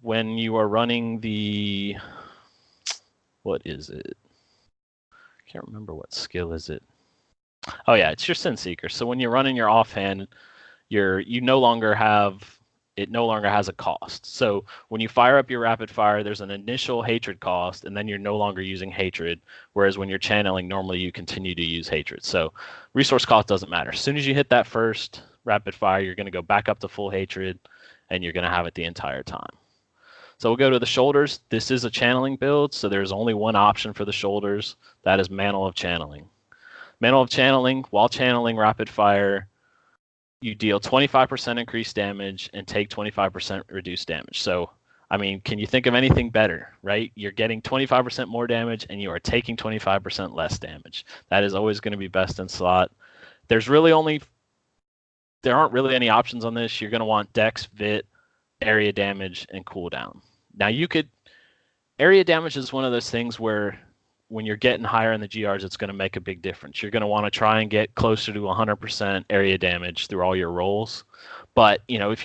when you are running the, what is it? Can't remember what skill is it. Oh yeah, it's your Sin Seeker. So when you're running your offhand, it no longer has a cost. So when you fire up your rapid fire, there's an initial hatred cost, and then you're no longer using hatred. Whereas when you're channeling, normally you continue to use hatred. So resource cost doesn't matter. As soon as you hit that first rapid fire, you're going to go back up to full hatred, and you're going to have it the entire time. So we'll go to the shoulders. This is a channeling build, so there's only one option for the shoulders. That is Mantle of Channeling. Mantle of Channeling, while channeling rapid fire, you deal 25% increased damage and take 25% reduced damage. So, I mean, can you think of anything better, right? You're getting 25% more damage, and you are taking 25% less damage. That is always going to be best in slot. There aren't really any options on this. You're going to want Dex, Vit, area damage, and cooldown. Now area damage is one of those things where when you're getting higher in the GRs, it's going to make a big difference. You're going to want to try and get closer to 100% area damage through all your rolls. But if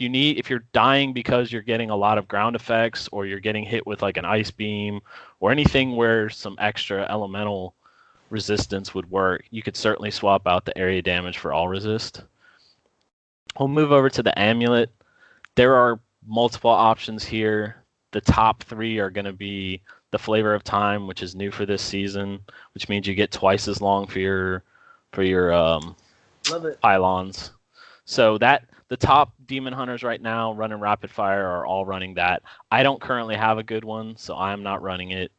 you're dying because you're getting a lot of ground effects, or you're getting hit with like an ice beam or anything where some extra elemental resistance would work, you could certainly swap out the area damage for all resist. We'll move over to the amulet. There are multiple options here. The top three are going to be the Flavor of Time, which is new for this season, which means you get twice as long for your Love it. pylons. So that the top demon hunters right now running rapid fire are all running that. I don't currently have a good one, so I'm not running it.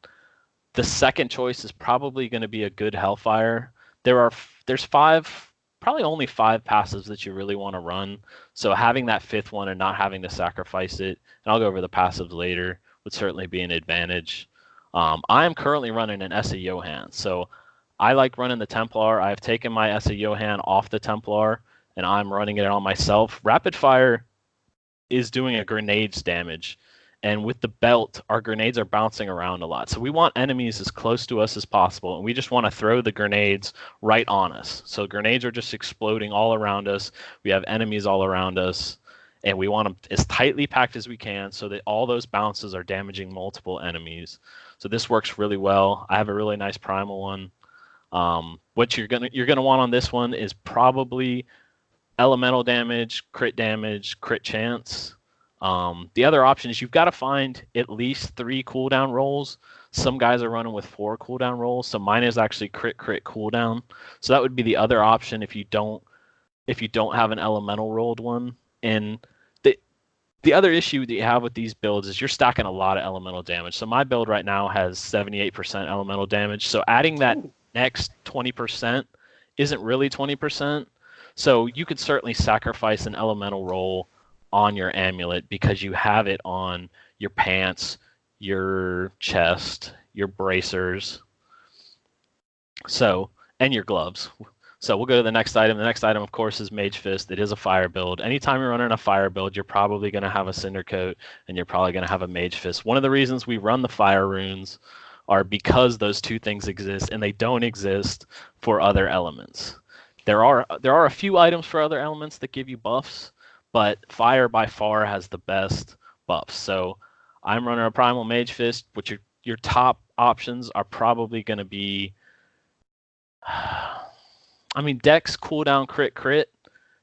The second choice is probably going to be a good Hellfire. There's probably only 5 passives that you really want to run. So having that fifth one and not having to sacrifice it, and I'll go over the passives later, would certainly be an advantage. I am currently running an Essa Johann, so I like running the Templar. I've taken my Essa Johann off the Templar, and I'm running it on myself. Rapid Fire is doing a grenades damage, and with the belt, our grenades are bouncing around a lot. So we want enemies as close to us as possible, and we just want to throw the grenades right on us. So grenades are just exploding all around us. We have enemies all around us, and we want them as tightly packed as we can so that all those bounces are damaging multiple enemies. So this works really well. I have a really nice primal one. What you're gonna want on this one is probably elemental damage, crit chance. The other option is you've got to find at least 3 cooldown rolls. Some guys are running with 4 cooldown rolls, so mine is actually crit cooldown. So that would be the other option if you don't have an elemental rolled one. And the other issue that you have with these builds is you're stacking a lot of elemental damage. So my build right now has 78% elemental damage. So adding that next 20% isn't really 20%. So you could certainly sacrifice an elemental roll on your amulet because you have it on your pants, your chest, your bracers, and your gloves. So we'll go to the next item. The next item, of course, is Mage Fist. It is a fire build. Anytime you're running a fire build, you're probably going to have a Cinder Coat, and you're probably going to have a Mage Fist. One of the reasons we run the fire runes are because those two things exist, and they don't exist for other elements. There are a few items for other elements that give you buffs, but fire by far has the best buffs. So I'm running a Primal Mage Fist, which your top options are probably going to be... I mean, Dex cooldown crit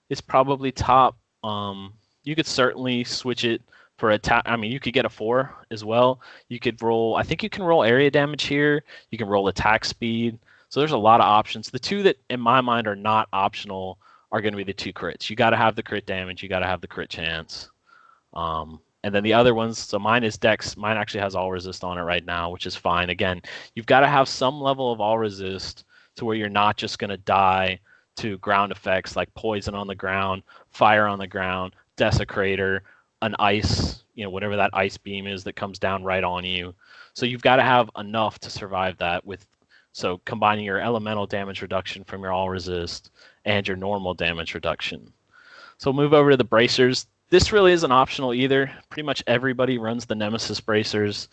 is probably top. You could certainly switch it for attack. I mean, you could get a 4 as well. You could roll. I think you can roll area damage here. You can roll attack speed. So there's a lot of options. The two that, in my mind, are not optional are going to be the 2 crits. You got to have the crit damage. You got to have the crit chance. And then the other ones. So mine is Dex. Mine actually has all resist on it right now, which is fine. Again, you've got to have some level of all resist to where you're not just going to die to ground effects like poison on the ground, fire on the ground, desecrator, an ice, whatever that ice beam is that comes down right on you. So you've got to have enough to survive that so combining your elemental damage reduction from your all resist and your normal damage reduction. So we'll move over to the bracers. This really isn't optional either. Pretty much everybody runs the Nemesis bracers.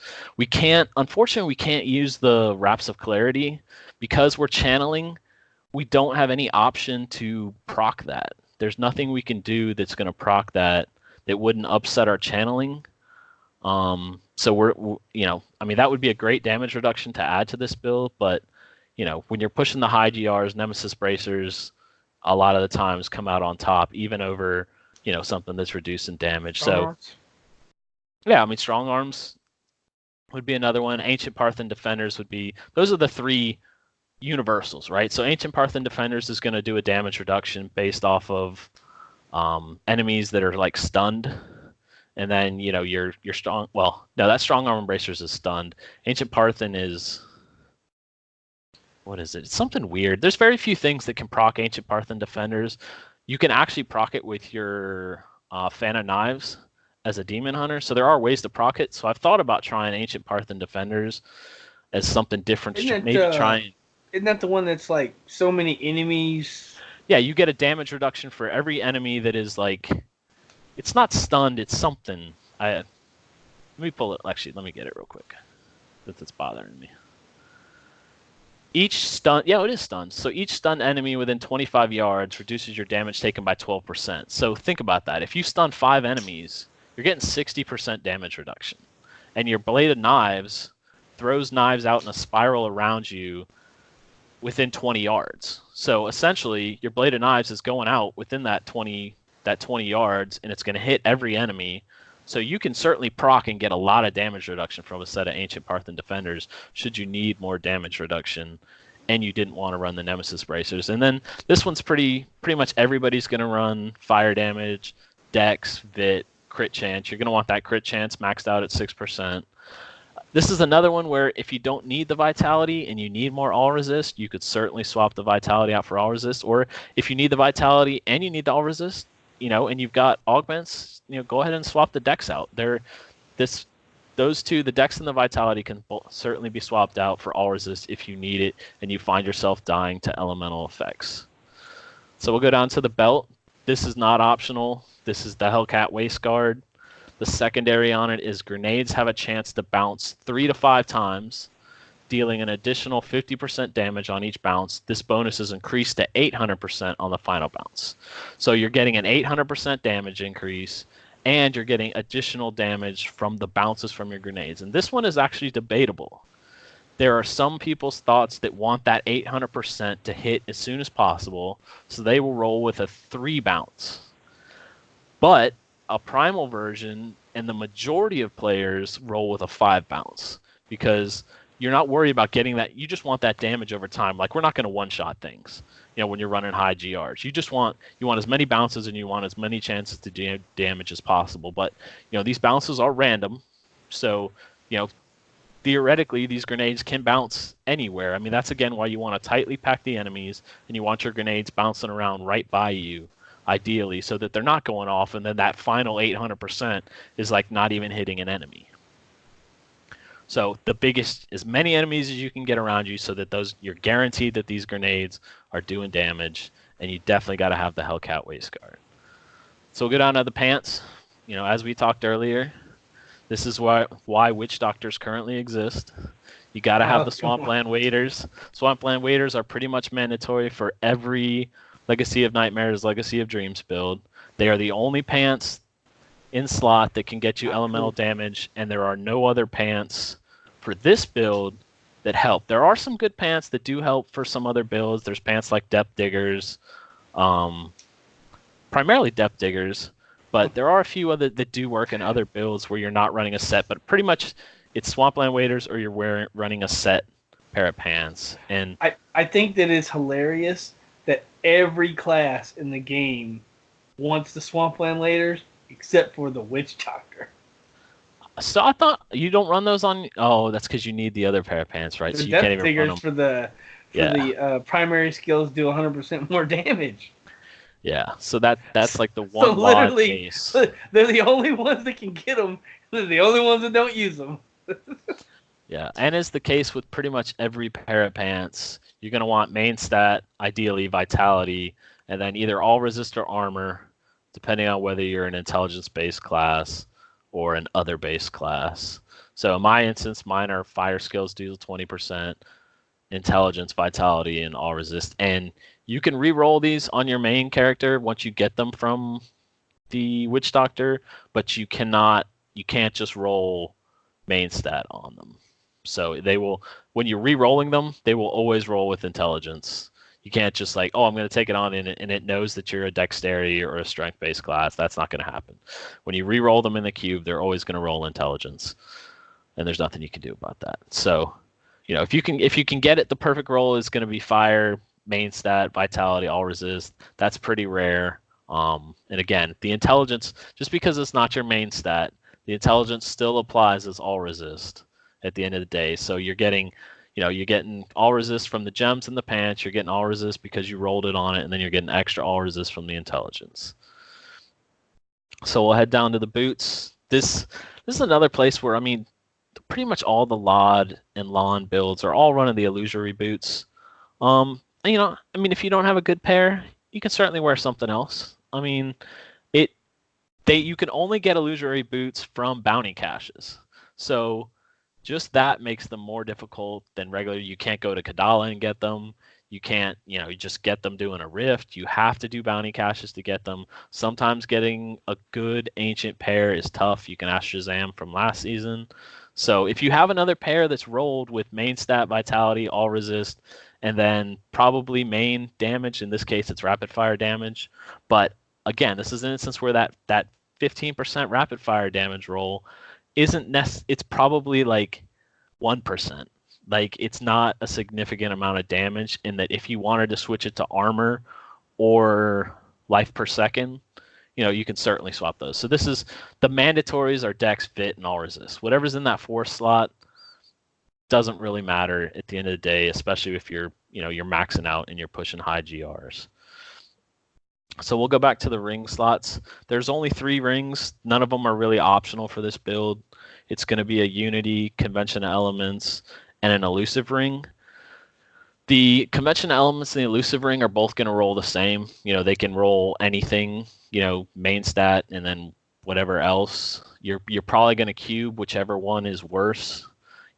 Unfortunately, we can't use the Wraps of Clarity because we're channeling. We don't have any option to proc that. There's nothing we can do that's going to proc that wouldn't upset our channeling. So that would be a great damage reduction to add to this build, but when you're pushing the high GRs, Nemesis bracers a lot of the times come out on top, even over something that's reducing damage. Yeah, I mean, strong arms would be another one. Ancient Parthan Defenders would be. Those are the 3 universals, right? So Ancient Parthan Defenders is going to do a damage reduction based off of enemies that are like stunned, and then your strong. Well, no, that strong arm bracers is stunned. Ancient Parthan is. What is it? It's something weird. There's very few things that can proc Ancient Parthan Defenders. You can actually proc it with your Fan of Knives as a Demon Hunter. So there are ways to proc it. So I've thought about trying Ancient Parthan Defenders as something different. Isn't that the one that's like so many enemies? Yeah, you get a damage reduction for every enemy that is like... It's not stunned, it's something. Let me pull it. Actually, let me get it real quick. That's bothering me. Each stun, yeah, it is stunned. So each stunned enemy within 25 yards reduces your damage taken by 12%. So think about that. If you stun 5 enemies, you're getting 60% damage reduction. And your blade of knives throws knives out in a spiral around you within 20 yards. So essentially, your blade of knives is going out within that 20 yards, and it's going to hit every enemy. So you can certainly proc and get a lot of damage reduction from a set of Ancient Parthian Defenders should you need more damage reduction and you didn't want to run the Nemesis Bracers. And then this one's pretty much everybody's going to run fire damage, dex, vit, crit chance. You're going to want that crit chance maxed out at 6%. This is another one where if you don't need the vitality and you need more all resist, you could certainly swap the vitality out for all resist. Or if you need the vitality and you need the all resist, and you've got augments, go ahead and swap the dex out. Those two, the dex and the vitality, can certainly be swapped out for all resist if you need it and you find yourself dying to elemental effects. So we'll go down to the belt. This is not optional. This is the Hellcat Waistguard. The secondary on it is grenades have a chance to bounce 3 to 5 times, dealing an additional 50% damage on each bounce. This bonus is increased to 800% on the final bounce. So you're getting an 800% damage increase, and you're getting additional damage from the bounces from your grenades. And this one is actually debatable. There are some people's thoughts that want that 800% to hit as soon as possible, so they will roll with a 3 bounce. But a primal version and the majority of players roll with a 5 bounce because you're not worried about getting that. You just want that damage over time. Like, we're not going to one-shot things, when you're running high GRs. You want as many bounces and you want as many chances to do damage as possible. But, these bounces are random. So, theoretically, these grenades can bounce anywhere. I mean, that's, again, why you want to tightly pack the enemies and you want your grenades bouncing around right by you, ideally, so that they're not going off, and then that final 800% is like not even hitting an enemy. So the biggest, as many enemies as you can get around you, so that you're guaranteed that these grenades are doing damage, and you definitely got to have the Hellcat Waistguard. So we'll go down to the pants. As we talked earlier, this is why Witch Doctors currently exist. You got to have the Swampland Waders. Swampland Waders are pretty much mandatory for every Legacy of Nightmares, Legacy of Dreams build. They are the only pants in slot that can get you elemental damage, and there are no other pants for this build that help. There are some good pants that do help for some other builds. There's pants like Depth Diggers, primarily Depth Diggers, but there are a few other that do work in other builds where you're not running a set, but pretty much it's Swampland Waders or you're running a set pair of pants. And I think that it's hilarious that every class in the game wants the Swampland Waders except for the Witch Doctor. So I thought you don't run those on. Oh, that's because you need the other pair of pants, right? The so you can't even run them. for the primary skills do 100% more damage. Yeah, so that's like the one so literally, case. They're the only ones that can get them. They're the only ones that don't use them. Yeah, and as the case with pretty much every pair of pants, you're going to want main stat, ideally vitality, and then either all resist or armor, depending on whether you're an intelligence-based class or an other-based class. So in my instance, mine are fire skills deal 20%, intelligence, vitality, and all resist. And you can re-roll these on your main character once you get them from the Witch Doctor, but you can't just roll main stat on them. So they will, when you're re-rolling them, they will always roll with intelligence. You can't just like, I'm going to take it on and it knows that you're a dexterity or a strength-based class. That's not going to happen. When you re-roll them in the cube, they're always going to roll intelligence, and there's nothing you can do about that. So, if you can get it, the perfect roll is going to be fire, main stat, vitality, all resist. That's pretty rare. And again, the intelligence, just because it's not your main stat, the intelligence still applies as all resist at the end of the day. So you're getting all resist from the gems and the pants. You're getting all resist because you rolled it on it, and then you're getting extra all resist from the intelligence. So we'll head down to the boots. This is another place where, pretty much all the Lod and Lawn builds are all running the illusory boots. If you don't have a good pair, you can certainly wear something else. You can only get illusory boots from bounty caches. So just that makes them more difficult than regular. You can't go to Kadala and get them. You can't, you just get them doing a rift. You have to do bounty caches to get them. Sometimes getting a good ancient pair is tough. You can ask Shazam from last season. So if you have another pair that's rolled with main stat vitality, all resist, and then probably main damage, in this case it's rapid fire damage. But again, this is an instance where that 15% rapid fire damage roll isn't it's probably like 1%. Like it's not a significant amount of damage in that if you wanted to switch it to armor or life per second, you can certainly swap those. So this is the mandatories are dex, fit, and all resist. Whatever's in that 4 slot doesn't really matter at the end of the day, especially if you're maxing out and you're pushing high GRs. So we'll go back to the ring slots. There's only 3 rings. None of them are really optional for this build. It's going to be a Unity, Convention Elements, and an Elusive ring. The Convention Elements and the Elusive ring are both going to roll the same. They can roll anything, main stat, and then whatever else. You're probably going to cube whichever one is worse.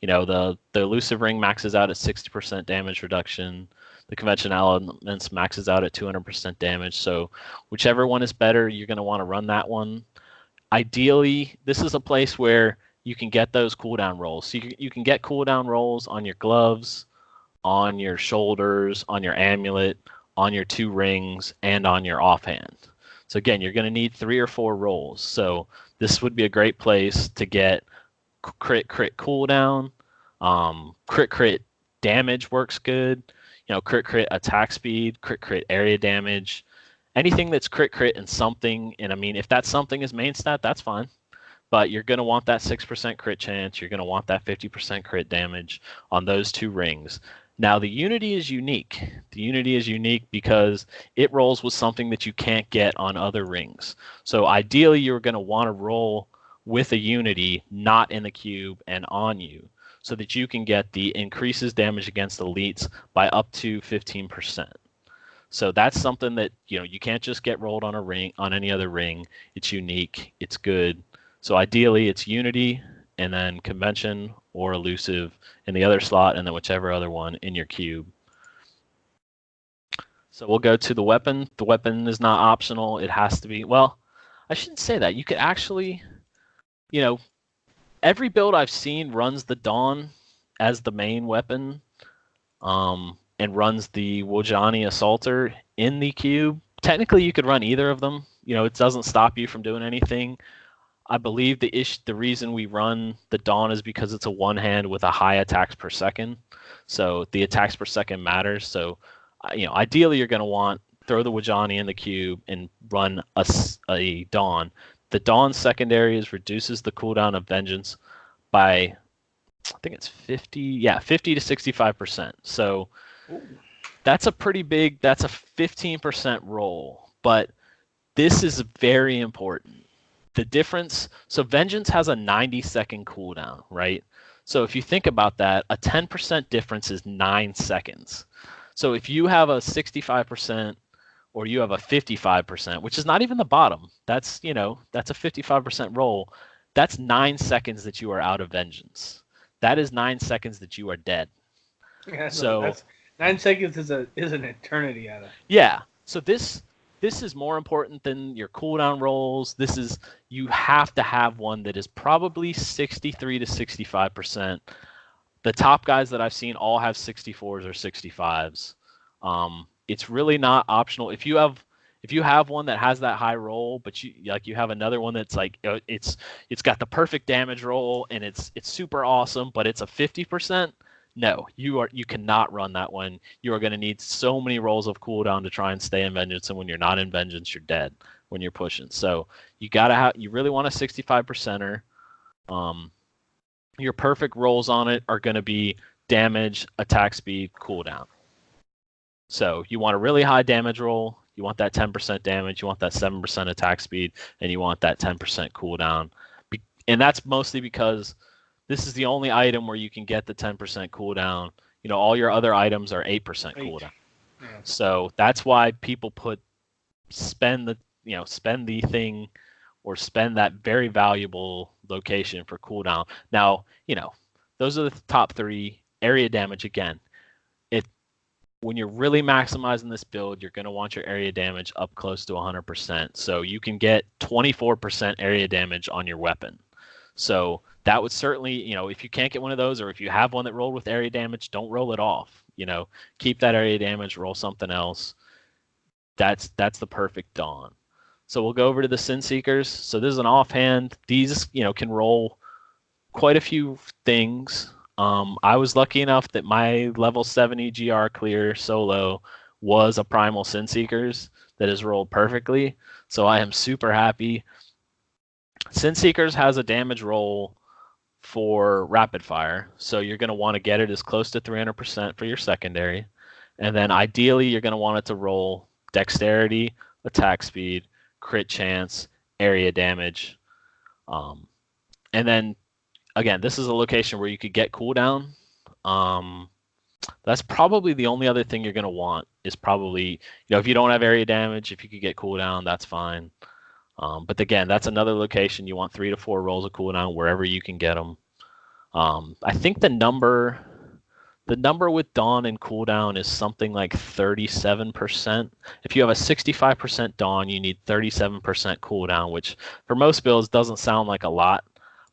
The Elusive ring maxes out at 60% damage reduction. The Convention Elements maxes out at 200% damage. So whichever one is better, you're going to want to run that one. Ideally, this is a place where you can get those cooldown rolls. So you can get cooldown rolls on your gloves, on your shoulders, on your amulet, on your 2 rings, and on your offhand. So again, you're going to need 3 or 4 rolls. So this would be a great place to get crit cooldown. Crit damage works good. Crit attack speed, crit area damage. Anything that's crit and something, and I mean, if that something is main stat, that's fine. But you're going to want that 6% crit chance. You're going to want that 50% crit damage on those 2 rings. Now, the Unity is unique. The Unity is unique because it rolls with something that you can't get on other rings. So ideally, you're going to want to roll with a Unity, not in the cube and on you, so that you can get the increases damage against elites by up to 15%. So that's something that you can't just get rolled on a ring, on any other ring. It's unique. It's good. So ideally, it's Unity, and then Convention or Elusive in the other slot, and then whichever other one in your cube. So we'll go to the weapon. The weapon is not optional. It has to be, well, I shouldn't say that. You could actually, every build I've seen runs the Dawn as the main weapon, and runs the Wojani Assaulter in the cube. Technically, you could run either of them. It doesn't stop you from doing anything. I believe the reason we run the Dawn is because it's a one-hand with a high attacks per second. So the attacks per second matters. So, ideally you're going to throw the Wojani in the cube and run a Dawn. The Dawn secondary reduces the cooldown of Vengeance by, I think it's 50 to 65%. So that's a pretty big, that's a 15% roll. But this is very important. The difference, so Vengeance has a 90-second cooldown, right? So if you think about that, a 10% difference is 9 seconds. So if you have a 65% or you have a 55%, which is not even the bottom, that's a 55% roll. That's 9 seconds that you are out of Vengeance. That is 9 seconds that you are dead. Yeah, so that's 9 seconds is an eternity out of. Yeah. So this is more important than your cooldown rolls. You have to have one that is probably 63 to 65%. The top guys that I've seen all have 64s or 65s. It's really not optional. If you have one that has that high roll, but you have another one that's like it's got the perfect damage roll and it's super awesome, but it's a 50%. No, you cannot run that one. You are going to need so many rolls of cooldown to try and stay in Vengeance, and when you're not in Vengeance, you're dead when you're pushing. So you really want a 65%er. Your perfect rolls on it are going to be damage, attack speed, cooldown. So you want a really high damage roll. You want that 10% damage. You want that 7% attack speed, and you want that 10% cooldown. And that's mostly because this is the only item where you can get the 10% cooldown. All your other items are 8% cooldown. Yeah. So that's why people spend the thing or spend that very valuable location for cooldown. Now, those are the top three. Area damage, again, it when you're really maximizing this build, you're going to want your area damage up close to 100%. So you can get 24% area damage on your weapon. So that would certainly, if you can't get one of those, or if you have one that rolled with area damage, don't roll it off. Keep that area damage, roll something else. That's the perfect Dawn. So we'll go over to the Sin Seekers. So this is an offhand. These, can roll quite a few things. I was lucky enough that my level 70 GR clear solo was a primal Sin Seekers that has rolled perfectly. So I am super happy. Sin Seekers has a damage roll for rapid fire, so you're going to want to get it as close to 300% for your secondary. And then ideally, you're going to want it to roll dexterity, attack speed, crit chance, area damage. And then, again, this is a location where you could get cooldown. That's probably the only other thing you're going to want is probably, if you don't have area damage, if you could get cooldown, that's fine. But again, that's another location. You want 3 to 4 rolls of cooldown wherever you can get them. I think the number with Dawn and cooldown is something like 37%. If you have a 65% Dawn, you need 37% cooldown, which for most builds doesn't sound like a lot.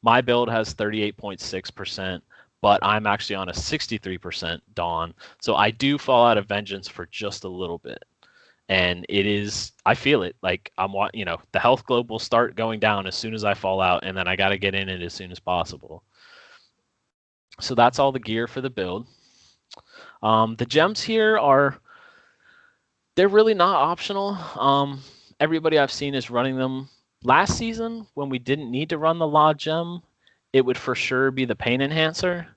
My build has 38.6%, but I'm actually on a 63% Dawn, so I do fall out of Vengeance for just a little bit. And I feel it. Like the health globe will start going down as soon as I fall out, and then I got to get in it as soon as possible. So that's all the gear for the build. The gems here they're really not optional. Everybody I've seen is running them. Last season, when we didn't need to run the Law gem, it would for sure be the Pain Enhancer.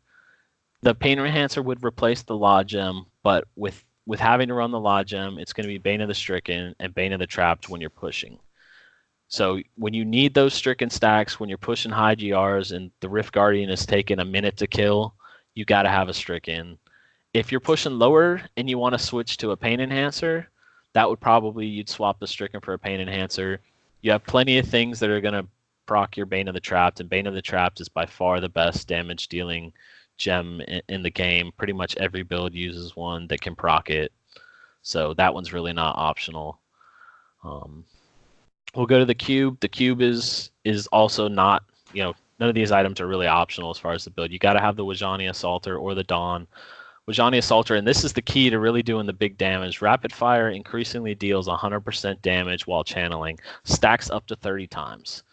The Pain Enhancer would replace the Law gem, but with having to run the Law gem, it's going to be Bane of the Stricken and Bane of the Trapped when you're pushing. So when you need those Stricken stacks, when you're pushing high GRs and the Rift Guardian is taking a minute to kill, you got to have a Stricken. If you're pushing lower and you want to switch to a Pain Enhancer, that would probably, you'd swap the Stricken for a Pain Enhancer. You have plenty of things that are going to proc your Bane of the Trapped, and Bane of the Trapped is by far the best damage dealing gem in the game. Pretty much every build uses one that can proc it, so that one's really not optional. We'll go to the cube. The cube is also not, none of these items are really optional as far as the build. You got to have the Wajani Assaulter or the Dawn. Wajani Assaulter, and this is the key to really doing the big damage. Rapid fire increasingly deals 100% damage while channeling, stacks up to 30 times.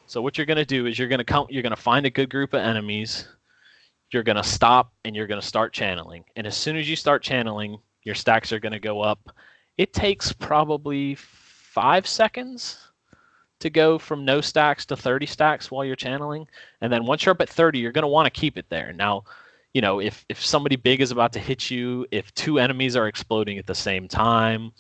So what you're going to do is you're going to find a good group of enemies. You're going to stop and you're going to start channeling. And as soon as you start channeling, your stacks are going to go up. It takes probably 5 seconds to go from no stacks to 30 stacks while you're channeling. And then once you're up at 30, you're going to want to keep it there. Now, if somebody big is about to hit you, if 2 enemies are exploding at the same time,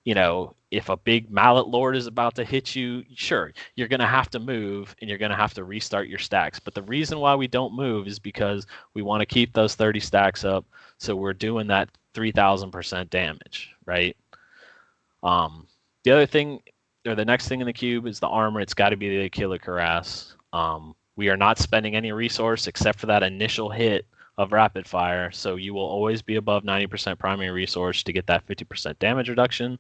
if a big Mallet Lord is about to hit you, sure, you're going to have to move and you're going to have to restart your stacks. But the reason why we don't move is because we want to keep those 30 stacks up, so we're doing that 3,000% damage, right? The other thing, or the next thing in the cube, is the armor. It's got to be the Killer Cuirass. We are not spending any resource except for that initial hit of rapid fire, so you will always be above 90% primary resource to get that 50% damage reduction.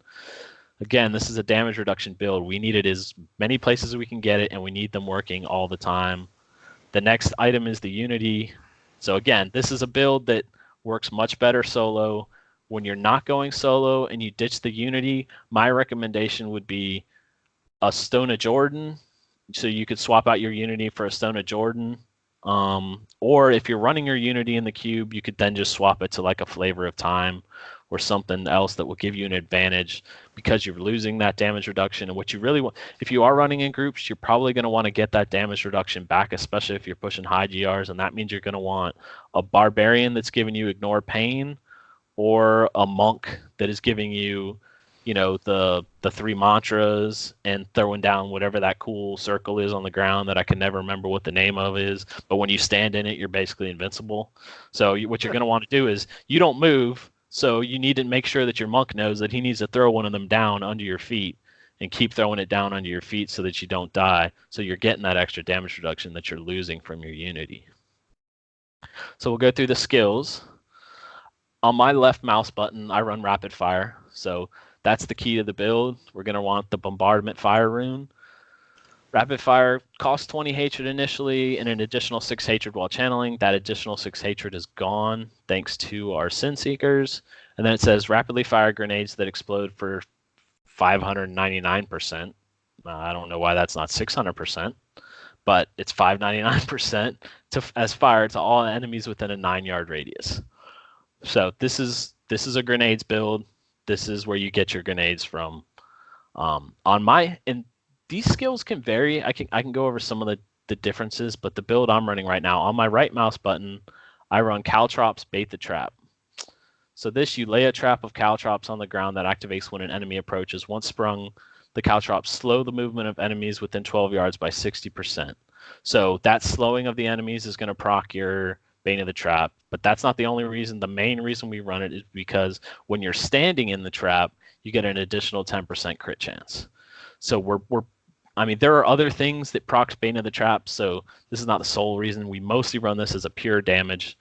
Again, this is a damage reduction build. We need it as many places as we can get it, and we need them working all the time. The next item is the Unity. So again, this is a build that works much better solo. When you're not going solo and you ditch the Unity, my recommendation would be a Stone of Jordan. So you could swap out your Unity for a Stone of Jordan. Or if you're running your Unity in the cube, you could then just swap it to like a Flavor of Time or something else that will give you an advantage, because you're losing that damage reduction. And what you really want, if you are running in groups, you're probably going to want to get that damage reduction back, especially if you're pushing high GRs, and that means you're going to want a Barbarian that's giving you Ignore Pain, or a Monk that is giving you, the 3 mantras and throwing down whatever that cool circle is on the ground that I can never remember what the name of is. But when you stand in it, you're basically invincible. So what you're going to want to do is you don't move. So you need to make sure that your monk knows that he needs to throw one of them down under your feet and keep throwing it down under your feet so that you don't die. So you're getting that extra damage reduction that you're losing from your Unity. So we'll go through the skills. On my left mouse button, I run rapid fire. So that's the key to the build. We're going to want the bombardment fire rune. Rapid fire costs 20 hatred initially and an additional 6 hatred while channeling. That additional 6 hatred is gone thanks to our Sin Seekers. And then it says rapidly fire grenades that explode for 599%. I don't know why that's not 600%, but it's 599% as fire to all enemies within a 9-yard radius. So this is a grenades build. This is where you get your grenades from. And these skills can vary. I can go over some of the differences, but the build I'm running right now, on my right mouse button, I run Caltrops Bait the Trap. So this, you lay a trap of Caltrops on the ground that activates when an enemy approaches. Once sprung, the Caltrops slow the movement of enemies within 12 yards by 60%. So that slowing of the enemies is going to proc your Bane of the Trap, but that's not the only reason. The main reason we run it is because when you're standing in the trap, you get an additional 10% crit chance. So I mean, there are other things that procs Bane of the Trap, so this is not the sole reason. We mostly run this as a pure damage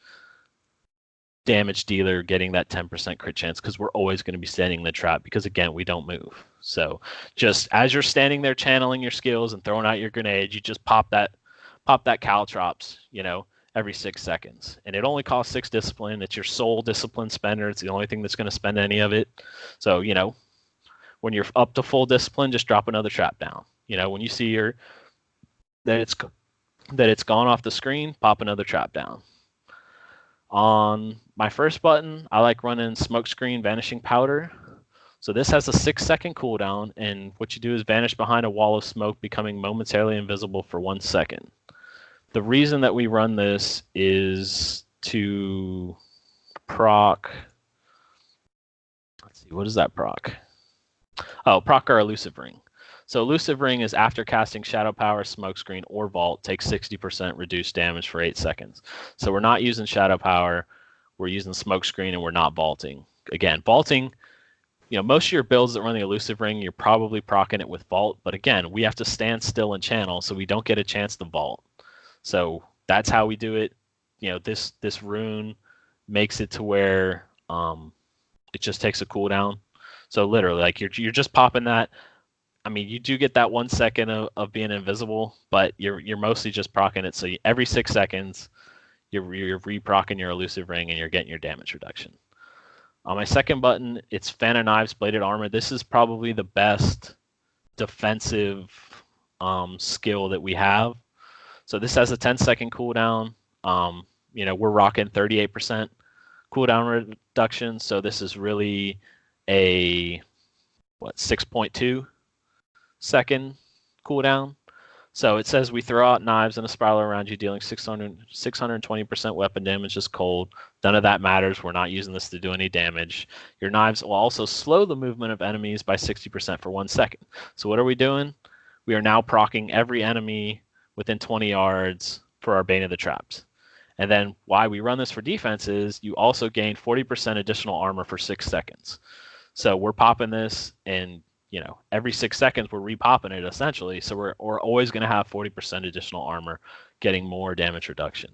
dealer getting that 10% crit chance because we're always going to be standing in the trap because, again, we don't move. So just as you're standing there channeling your skills and throwing out your grenade, you just pop that Caltrops, every 6 seconds. And it only costs 6 discipline. It's your sole discipline spender. It's the only thing that's going to spend any of it. So, when you're up to full discipline, just drop another trap down. When you see that it's gone off the screen, pop another trap down. On my first button, I like running Smokescreen Vanishing Powder. So this has a 6-second cooldown, and what you do is vanish behind a wall of smoke, becoming momentarily invisible for 1 second. The reason that we run this is to proc. Let's see, what does that proc? Oh, proc our Elusive Ring. So Elusive Ring is after casting Shadow Power, Smokescreen, or Vault, takes 60% reduced damage for 8 seconds. So we're not using Shadow Power, we're using Smokescreen, and we're not vaulting. Again, vaulting, most of your builds that run the Elusive Ring, you're probably proccing it with Vault, but again, we have to stand still and channel, so we don't get a chance to vault. So that's how we do it. This rune makes it to where it just takes a cooldown. So literally, like you're just popping that. I mean, you do get that 1 second of being invisible, but you're mostly just proccing it. So every 6 seconds, you're re-proccing your Elusive Ring and you're getting your damage reduction. On my second button, it's Fan of Knives, Bladed Armor. This is probably the best defensive skill that we have. So this has a 10-second cooldown. We're rocking 38% cooldown reduction. So this is really a 6.2 second cooldown. So it says we throw out knives in a spiral around you, dealing 620% weapon damage is cold. None of that matters. We're not using this to do any damage. Your knives will also slow the movement of enemies by 60% for 1 second. So what are we doing? We are now proccing every enemy within 20 yards for our Bane of the Traps. And then why we run this for defense is you also gain 40% additional armor for 6 seconds. So we're popping this, and every 6 seconds we're repopping it essentially. So we're always going to have 40% additional armor, getting more damage reduction.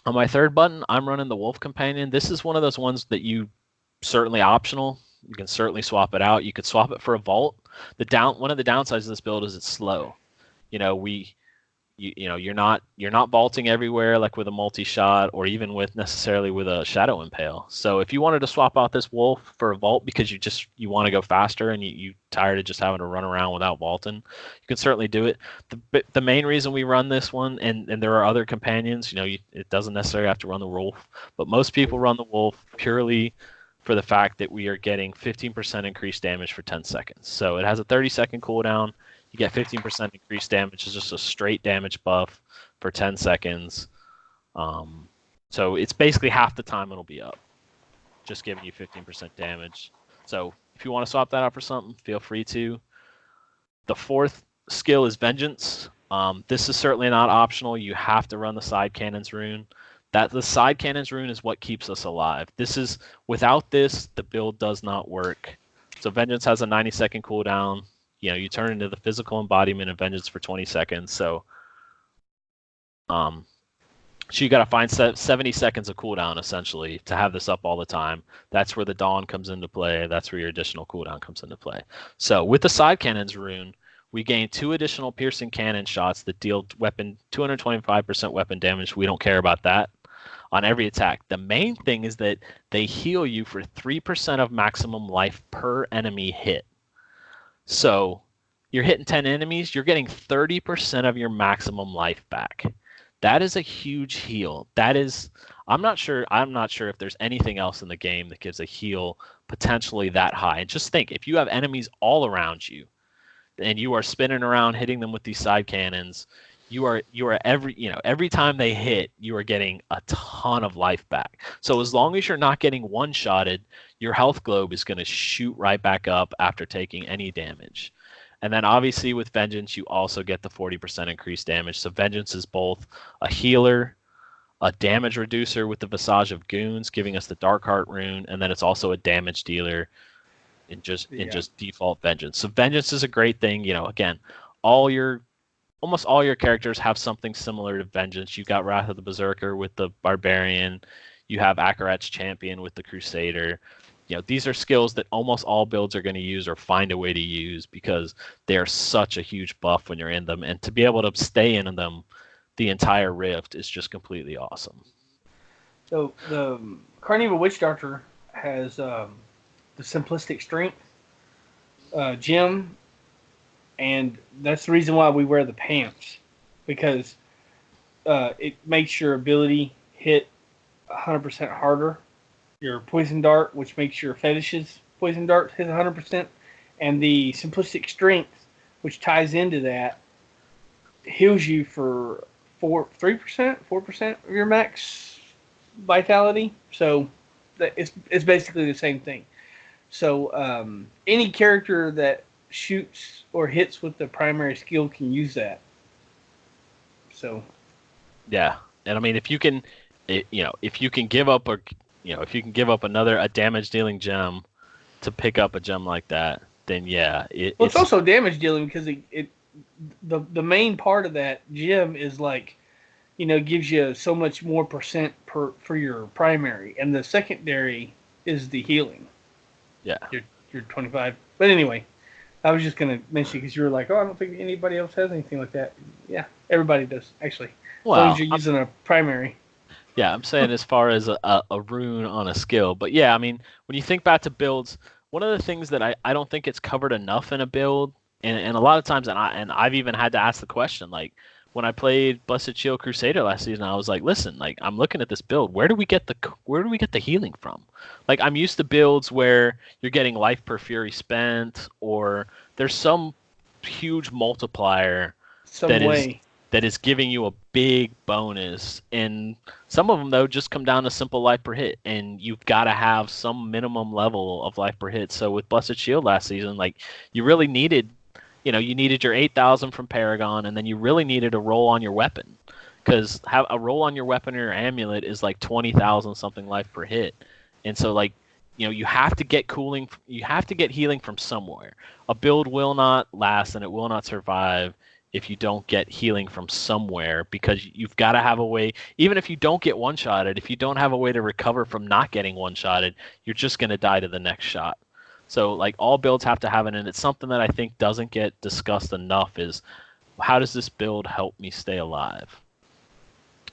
On my third button, I'm running the Wolf Companion. This is one of those ones that you certainly optional. You can certainly swap it out. You could swap it for a Vault. One of the downsides of this build is it's slow. You're not vaulting everywhere like with a multi-shot or even necessarily with a Shadow Impale. So if you wanted to swap out this Wolf for a Vault because you want to go faster and you tired of just having to run around without vaulting, you can certainly do it. The main reason we run this one, and there are other companions, it doesn't necessarily have to run the Wolf, but most people run the Wolf purely for the fact that we are getting 15% increased damage for 10 seconds. So it has a 30-second cooldown. You get 15% increased damage. It's just a straight damage buff for 10 seconds. So it's basically half the time it'll be up, just giving you 15% damage. So if you want to swap that out for something, feel free to. The fourth skill is Vengeance. This is certainly not optional. You have to run the Side Cannons rune. The Side Cannons rune is what keeps us alive. Without this, the build does not work. So Vengeance has a 90-second cooldown. You turn into the physical embodiment of Vengeance for 20 seconds. So So you got to find 70 seconds of cooldown essentially to have this up all the time. That's where the Dawn comes into play. That's where your additional cooldown comes into play. So with the side cannons rune, we gain 2 additional piercing cannon shots that deal weapon 225% weapon damage. We don't care about that on every attack. The main thing is that they heal you for 3% of maximum life per enemy hit. So you're hitting 10 enemies, you're getting 30% of your maximum life back. That is a huge heal. That is I'm not sure if there's anything else in the game that gives a heal potentially that high. And just think, if you have enemies all around you and you are spinning around hitting them with these side cannons, you are every time they hit, you are getting a ton of life back. So as long as you're not getting one shotted, your health globe is going to shoot right back up after taking any damage. And then obviously with Vengeance, you also get the 40% increased damage. So Vengeance is both a healer, a damage reducer with the Visage of Goons, giving us the Dark Heart rune, and then it's also a damage dealer in Yeah. just default Vengeance. So Vengeance is a great thing. Again, all your almost all your characters have something similar to Vengeance. You got Wrath of the Berserker with the Barbarian. You have Akarat's Champion with the Crusader. These are skills that almost all builds are going to use or find a way to use because they are such a huge buff when you're in them. And to be able to stay in them the entire Rift is just completely awesome. So the Carnival Witch Doctor has the simplistic strength gem, and that's the reason why we wear the pants, because it makes your ability hit 100% harder. Your poison dart, which makes your fetishes poison dart hit 100%, and the simplistic strength, which ties into that, heals you for 3%, 4% of your max vitality. So it's basically the same thing. So any character that shoots or hits with the primary skill can use that. So Yeah, and I mean if you can give up if you can give up a damage dealing gem to pick up a gem like that, then yeah, well, it's also damage dealing because the main part of that gem is like, gives you so much more percent per for your primary, and the secondary is the healing. yeah. Your 25. But anyway, I was just gonna mention because you were like, oh, I don't think anybody else has anything like that. Yeah, everybody does actually, as long as Well, you're using a primary. yeah, I'm saying as far as a rune on a skill. But yeah, I mean, when you think back to builds, one of the things that I don't think it's covered enough in a build, and a lot of times, I've even had to ask the question, like when I played Blessed Shield Crusader last season, I was like, listen, like I'm looking at this build, where do we get the healing from? Like I'm used to builds where you're getting life per fury spent, or there's some huge multiplier Some that is way. that is giving you a big bonus. And some of them though just come down to simple life per hit, and you've got to have some minimum level of life per hit. So with Blessed Shield last season, like you really needed, you needed your 8,000 from Paragon, and then you really needed a roll on your weapon, because have a roll on your weapon or your amulet is like 20,000 something life per hit. And so like you have to get you have to get healing from somewhere. A build will not last and it will not survive if you don't get healing from somewhere, because you've got to have a way. Even if you don't get one shotted, if you don't have a way to recover from not getting one shotted, you're just going to die to the next shot. So like all builds have to have it, and it's something that I think doesn't get discussed enough is how does this build help me stay alive?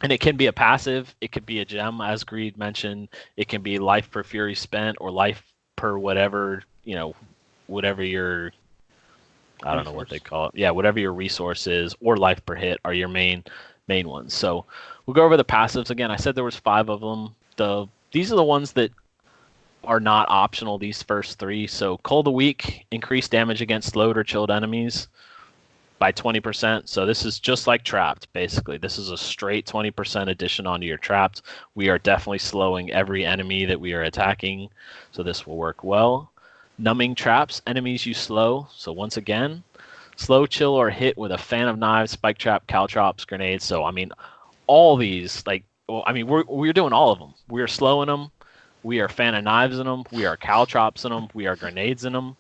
And it can be a passive, it could be a gem, as Greed mentioned, it can be life per fury spent or life per whatever, whatever your, I don't know what they Resource. call it. Yeah, whatever your resource is, or life per hit are your main ones. So we'll go over the passives again. I said there was 5 of them. These are the ones that are not optional. These first 3. So Cold of Week, increased damage against slowed or chilled enemies by 20%. So this is just like Trapped, basically. This is a straight 20% addition onto your Trapped. We are definitely slowing every enemy that we are attacking, so this will work well. Numbing traps, enemies you slow. So once again, slow, chill, or hit with a fan of knives, spike trap, caltrops, grenades. So I mean, all these, like, well, I mean, we're doing all of them. We are slowing them. We are fan of knives in them. We are caltrops in them. We are grenades in them.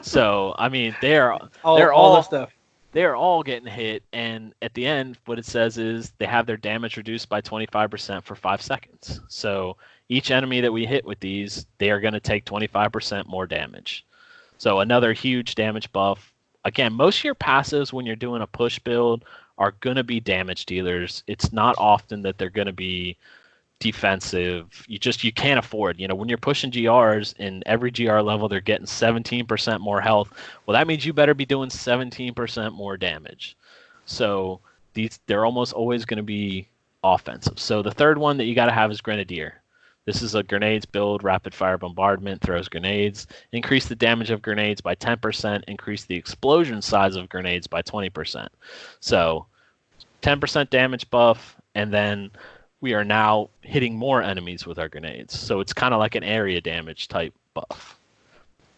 So I mean, they're All the all stuff. they're all getting hit, and at the end, what it says is they have their damage reduced by 25% for 5 seconds. So each enemy that we hit with these, they are going to take 25% more damage. So another huge damage buff. Again, most of your passives when you're doing a push build are going to be damage dealers. It's not often that they're going to be defensive. You can't afford. When you're pushing GRs in every GR level, they're getting 17% more health. Well, that means you better be doing 17% more damage. So they're almost always going to be offensive. So the third one that you got to have is Grenadier. This is a grenades build, rapid fire bombardment, throws grenades, increase the damage of grenades by 10%, increase the explosion size of grenades by 20%. So 10% damage buff, and then we are now hitting more enemies with our grenades. So it's kind of like an area damage type buff.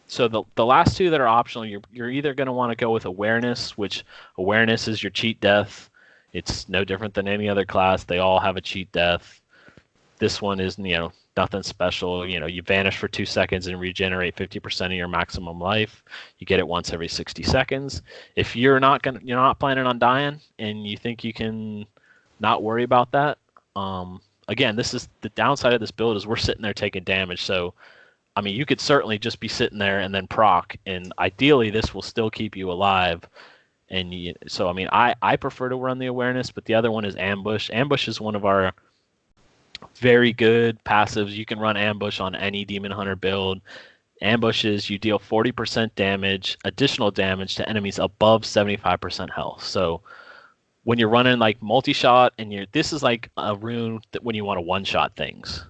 So the last two that are optional, you're either going to want to go with awareness, which awareness is your cheat death. It's no different than any other class. They all have a cheat death. This one is, nothing special. You vanish for 2 seconds and regenerate 50% of your maximum life. You get it once every 60 seconds. If you're not planning on dying and you think you can not worry about that, again, this is the downside of this build is we're sitting there taking damage. So, I mean, you could certainly just be sitting there and then proc, and ideally this will still keep you alive. So, I mean, I prefer to run the awareness, but the other one is ambush. Ambush is one of our very good passives. You can run ambush on any demon hunter build. Ambushes, you deal 40% damage, additional damage to enemies above 75% health. So when you're running like multi-shot and this is like a rune that when you want to one-shot things.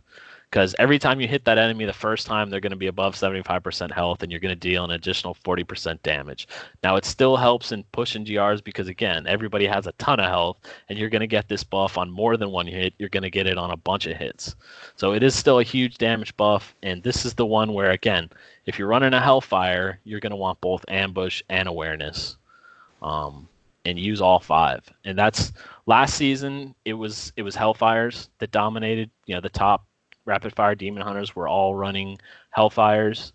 Because every time you hit that enemy the first time, they're going to be above 75% health, and you're going to deal an additional 40% damage. Now, it still helps in pushing GRs because, again, everybody has a ton of health, and you're going to get this buff on more than one hit. You're going to get it on a bunch of hits. So it is still a huge damage buff, and this is the one where, again, if you're running a Hellfire, you're going to want both Ambush and Awareness. And use all five. And that's last season. It was Hellfires that dominated. The top rapid fire demon hunters were all running Hellfires.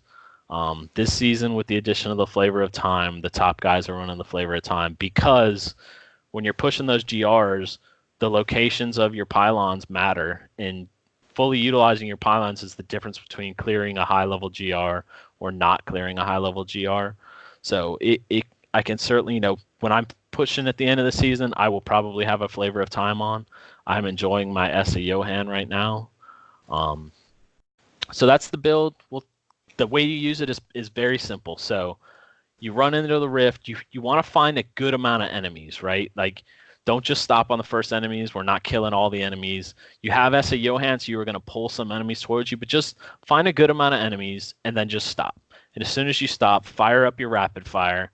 This season, with the addition of the flavor of time, the top guys are running the flavor of time because when you're pushing those GRs, the locations of your pylons matter, and fully utilizing your pylons is the difference between clearing a high level GR or not clearing a high level GR. So I can certainly, when I'm pushing at the end of the season, I will probably have a flavor of time on. I'm enjoying my Essa Johan right now. So that's the build. Well, the way you use it is very simple. So you run into the rift. You want to find a good amount of enemies, right? Like, don't just stop on the first enemies. We're not killing all the enemies. You have Essa Johan, so you are going to pull some enemies towards you, but just find a good amount of enemies and then just stop. And as soon as you stop, fire up your rapid fire.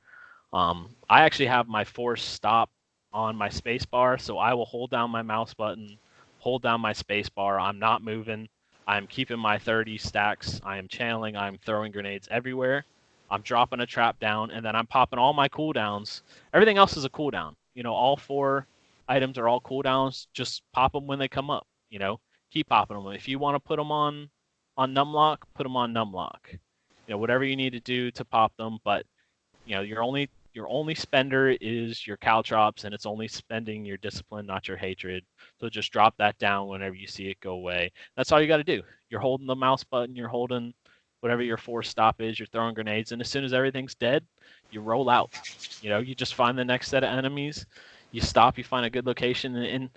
I actually have my force stop on my space bar, so I will hold down my mouse button, hold down my space bar. I'm not moving. I'm keeping my 30 stacks. I am channeling. I'm throwing grenades everywhere. I'm dropping a trap down, and then I'm popping all my cooldowns. Everything else is a cooldown. All 4 items are all cooldowns. Just pop them when they come up. Keep popping them. If you want to put them on numlock, put them on numlock. Whatever you need to do to pop them, but your only spender is your caltrops, and it's only spending your discipline, not your hatred. So just drop that down whenever you see it go away. That's all you got to do. You're holding the mouse button, you're holding whatever your force stop is, you're throwing grenades, and as soon as everything's dead, you roll out. You just find the next set of enemies, you stop, you find a good location, and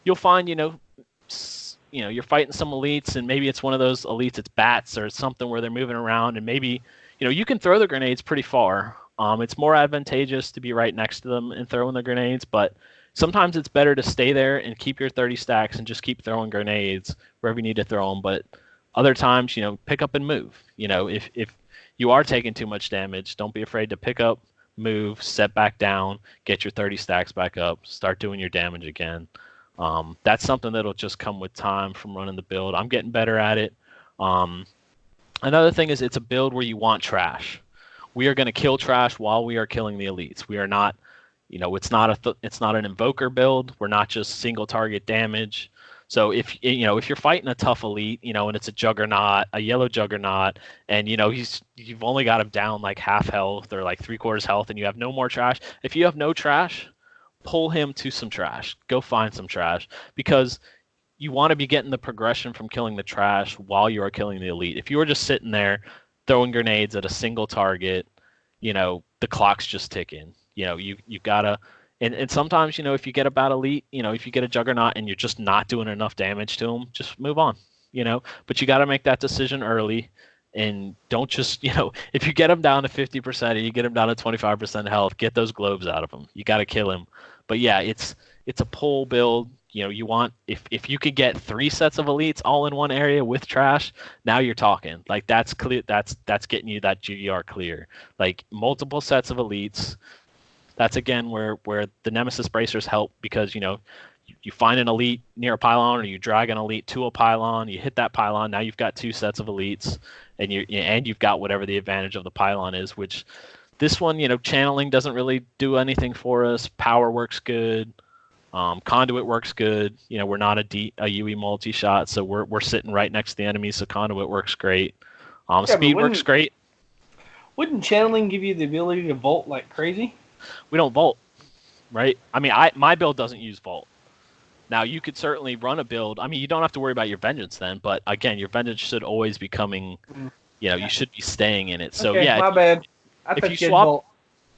you'll find, you're fighting some elites, and maybe it's one of those elites, it's bats or something where they're moving around, and maybe, you can throw the grenades pretty far. It's more advantageous to be right next to them and throwing the grenades, but sometimes it's better to stay there and keep your 30 stacks and just keep throwing grenades wherever you need to throw them. But other times, pick up and move. If you are taking too much damage, don't be afraid to pick up, move, set back down, get your 30 stacks back up, start doing your damage again. That's something that'll just come with time from running the build. I'm getting better at it. Another thing is it's a build where you want trash. We are going to kill trash while we are killing the elites. We are not, it's not an invoker build. We're not just single target damage. So if you're fighting a tough elite, and it's a juggernaut, a yellow juggernaut, and you've only got him down like half health or like three-quarters health, and you have no more trash. If you have no trash, pull him to some trash. Go find some trash because you want to be getting the progression from killing the trash while you are killing the elite. If you were just sitting there throwing grenades at a single target, the clock's just ticking. You gotta, and sometimes, if you get a bad elite, if you get a juggernaut and you're just not doing enough damage to him, just move on. But you got to make that decision early, and don't just, if you get him down to 50% or you get him down to 25% health, get those globes out of him. You got to kill him. But yeah, it's a pull build. You want, if you could get 3 sets of elites all in one area with trash, now you're talking. Like that's clear. That's getting you that GDR clear. Like multiple sets of elites. That's again where the Nemesis bracers help because you find an elite near a pylon or you drag an elite to a pylon. You hit that pylon. Now you've got 2 sets of elites, and you've got whatever the advantage of the pylon is. Which this one, channeling doesn't really do anything for us. Power works good. Conduit works good. We're not a UE multi-shot, so we're sitting right next to the enemy, so conduit works great. Speed works great. Wouldn't channeling give you the ability to vault like crazy? We don't vault, right? I mean, my build doesn't use vault. Now, you could certainly run a build. I mean, you don't have to worry about your vengeance then, but again, your vengeance should always be coming, you should be staying in it. So, okay, yeah. My bad. If you swap, vault.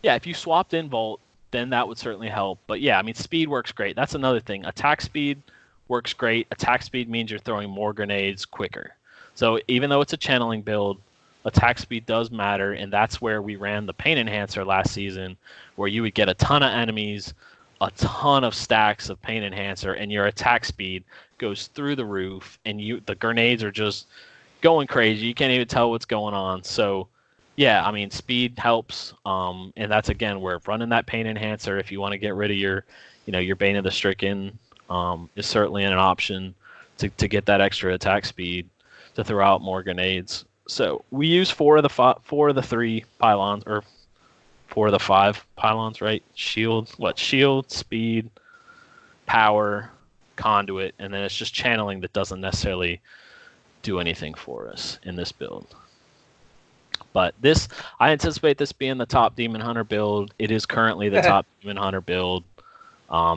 Yeah, if you swapped in vault, then that would certainly help. But yeah, I mean, speed works great. That's another thing. Attack speed works great. Attack speed means you're throwing more grenades quicker. So even though it's a channeling build, attack speed does matter, and that's where we ran the Pain Enhancer last season, where you would get a ton of enemies, a ton of stacks of Pain Enhancer, and your attack speed goes through the roof, and the grenades are just going crazy. You can't even tell what's going on. So yeah, I mean, speed helps, and that's again where running that Pain Enhancer, if you want to get rid of your Bane of the Stricken, is certainly an option to get that extra attack speed to throw out more grenades. So we use 4 of the 3 pylons, or 4 of the 5 pylons, right? Shield, speed, power, conduit, and then it's just channeling that doesn't necessarily do anything for us in this build. But I anticipate this being the top Demon Hunter build. It is currently the top Demon Hunter build.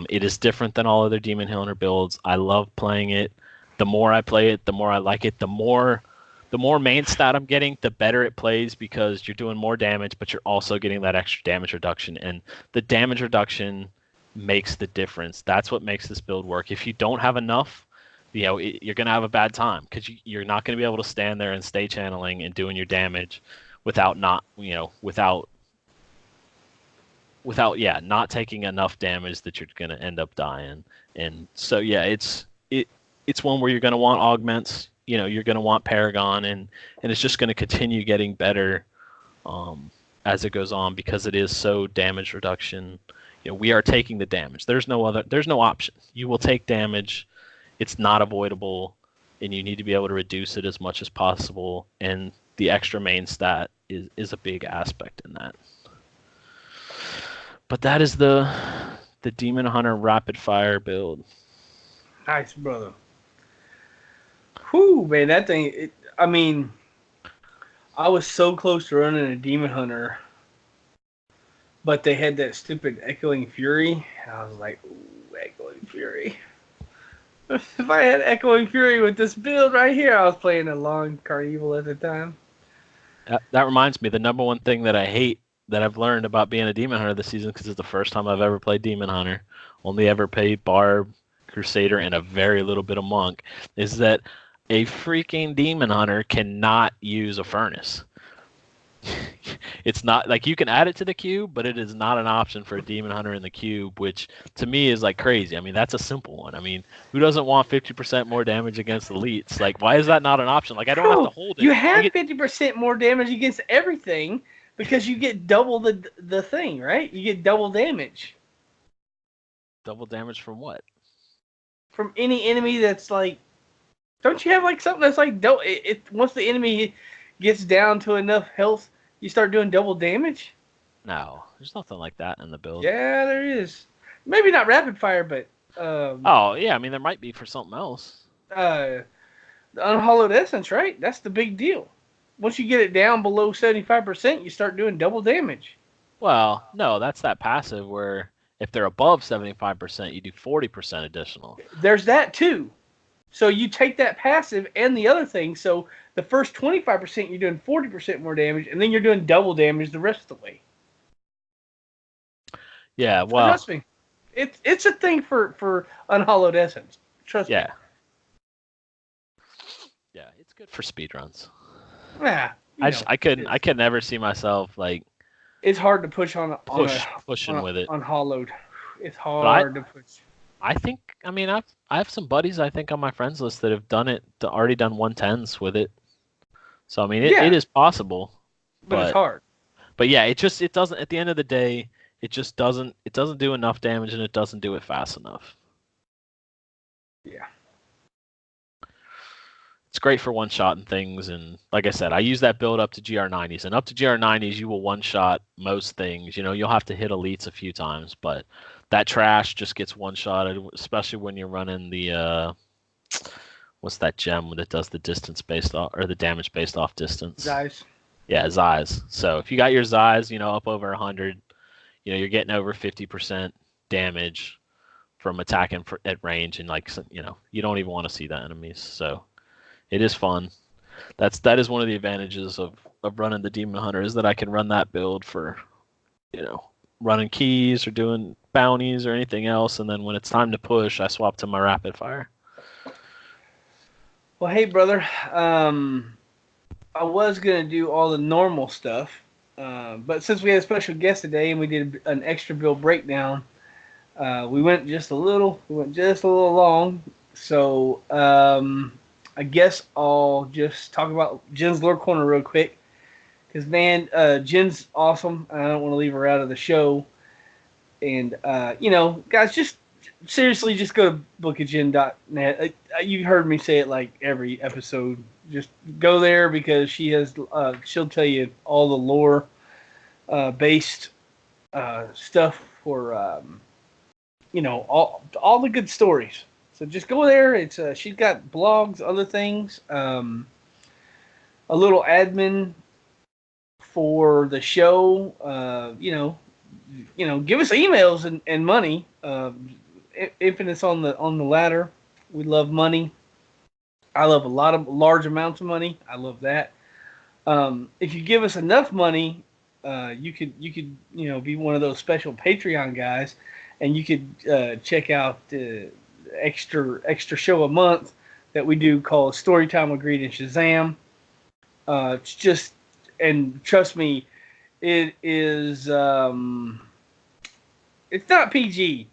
It is different than all other Demon Hunter builds. I love playing it. The more I play it, the more I like it. The more main stat I'm getting, the better it plays because you're doing more damage, but you're also getting that extra damage reduction. And the damage reduction makes the difference. That's what makes this build work. If you don't have enough, you're going to have a bad time because you're not going to be able to stand there and stay channeling and doing your damage without not taking enough damage that you're going to end up dying. And so yeah, it's one where you're going to want augments. You're going to want Paragon, and it's just going to continue getting better as it goes on because it is so damage reduction. We are taking the damage. There's no option. You will take damage. It's not avoidable, and you need to be able to reduce it as much as possible. And the extra main stat is a big aspect in that. But that is the Demon Hunter rapid fire build. Nice, brother. Whew, man, that thing. I was so close to running a Demon Hunter, but they had that stupid Echoing Fury. I was like, ooh, Echoing Fury. If I had Echoing Fury with this build right here, I was playing a long Carnival at the time. That reminds me, the number one thing that I hate that I've learned about being a Demon Hunter this season, because it's the first time I've ever played Demon Hunter, only ever played Barb, Crusader, and a very little bit of Monk, is that a freaking Demon Hunter cannot use a furnace. It's not like you can add it to the cube, but it is not an option for a Demon Hunter in the cube, which to me is like crazy. I mean, that's a simple one. I mean, who doesn't want 50% more damage against elites? Like, why is that not an option? Like, I don't have to hold it. You have 50% more damage against everything because you get double the thing, right? You get double damage. Double damage from what? From any enemy that's like. Don't you have like something that's like once the enemy gets down to enough health, you start doing double damage? No, there's nothing like that in the build. Yeah, there is. Maybe not rapid fire, but Oh yeah, I mean there might be for something else. Uh, the unhollowed essence, right? That's the big deal. Once you get it down below 75%, you start doing double damage. Well, no, that's that passive where if they're above 75%, you do 40% additional. There's that too. So you take that passive and the other thing. So the first 25% you're doing 40% more damage, and then you're doing double damage the rest of the way. Yeah, well, Trust me, it's a thing for unhollowed essence. Trust me. yeah. Yeah, it's good for speedruns. Yeah, it I is. could never see myself like It's hard to push pushing with it. unhollowed. It's But hard to push. I think I mean I have some buddies I think on my friends list that have done it already done 110s with it. So I mean it Yeah, is possible, but it's but hard. yeah, it doesn't at the end of the day it doesn't do enough damage and it doesn't do it fast enough. Yeah. It's great for one shot and things, and like I said, I use that build up to GR90s, and up to GR90s you will one shot most things. You know, you'll have to hit elites a few times, but that trash just gets one shotted, especially when you're running the what's that gem that does the distance based off or the damage based off distance? Guys. Yeah, Zais. So if you got your Zais, you know, up over 100, you know, you're getting over 50% damage from attacking at range, and like you know, you don't even want to see the enemies. So it is fun. That is one of the advantages of running the Demon Hunter is that I can run that build for, you know, running keys or doing bounties or anything else, and then when it's time to push, I swap to my rapid fire. Well, hey, brother. I was gonna do all the normal stuff, but since we had a special guest today and we did an extra build breakdown, we went just a little. We went just a little long. So I guess I'll just talk about Jen's lore corner real quick. Because man, Jen's awesome. I don't want to leave her out of the show. And guys, just seriously, just go to bookofjen.net. You heard me say it like every episode. Just go there because she'll tell you all the lore based stuff for all the good stories. So just go there. It's she's got blogs, other things, a little admin for the show. Give us emails and money. Infinite's on the ladder. We love money. I love a lot of large amounts of money. I love that. If you give us enough money, you could be one of those special Patreon guys, and you could check out the extra show a month that we do called Storytime with Greed and Shazam. It's just, and trust me, it is. It's not PG.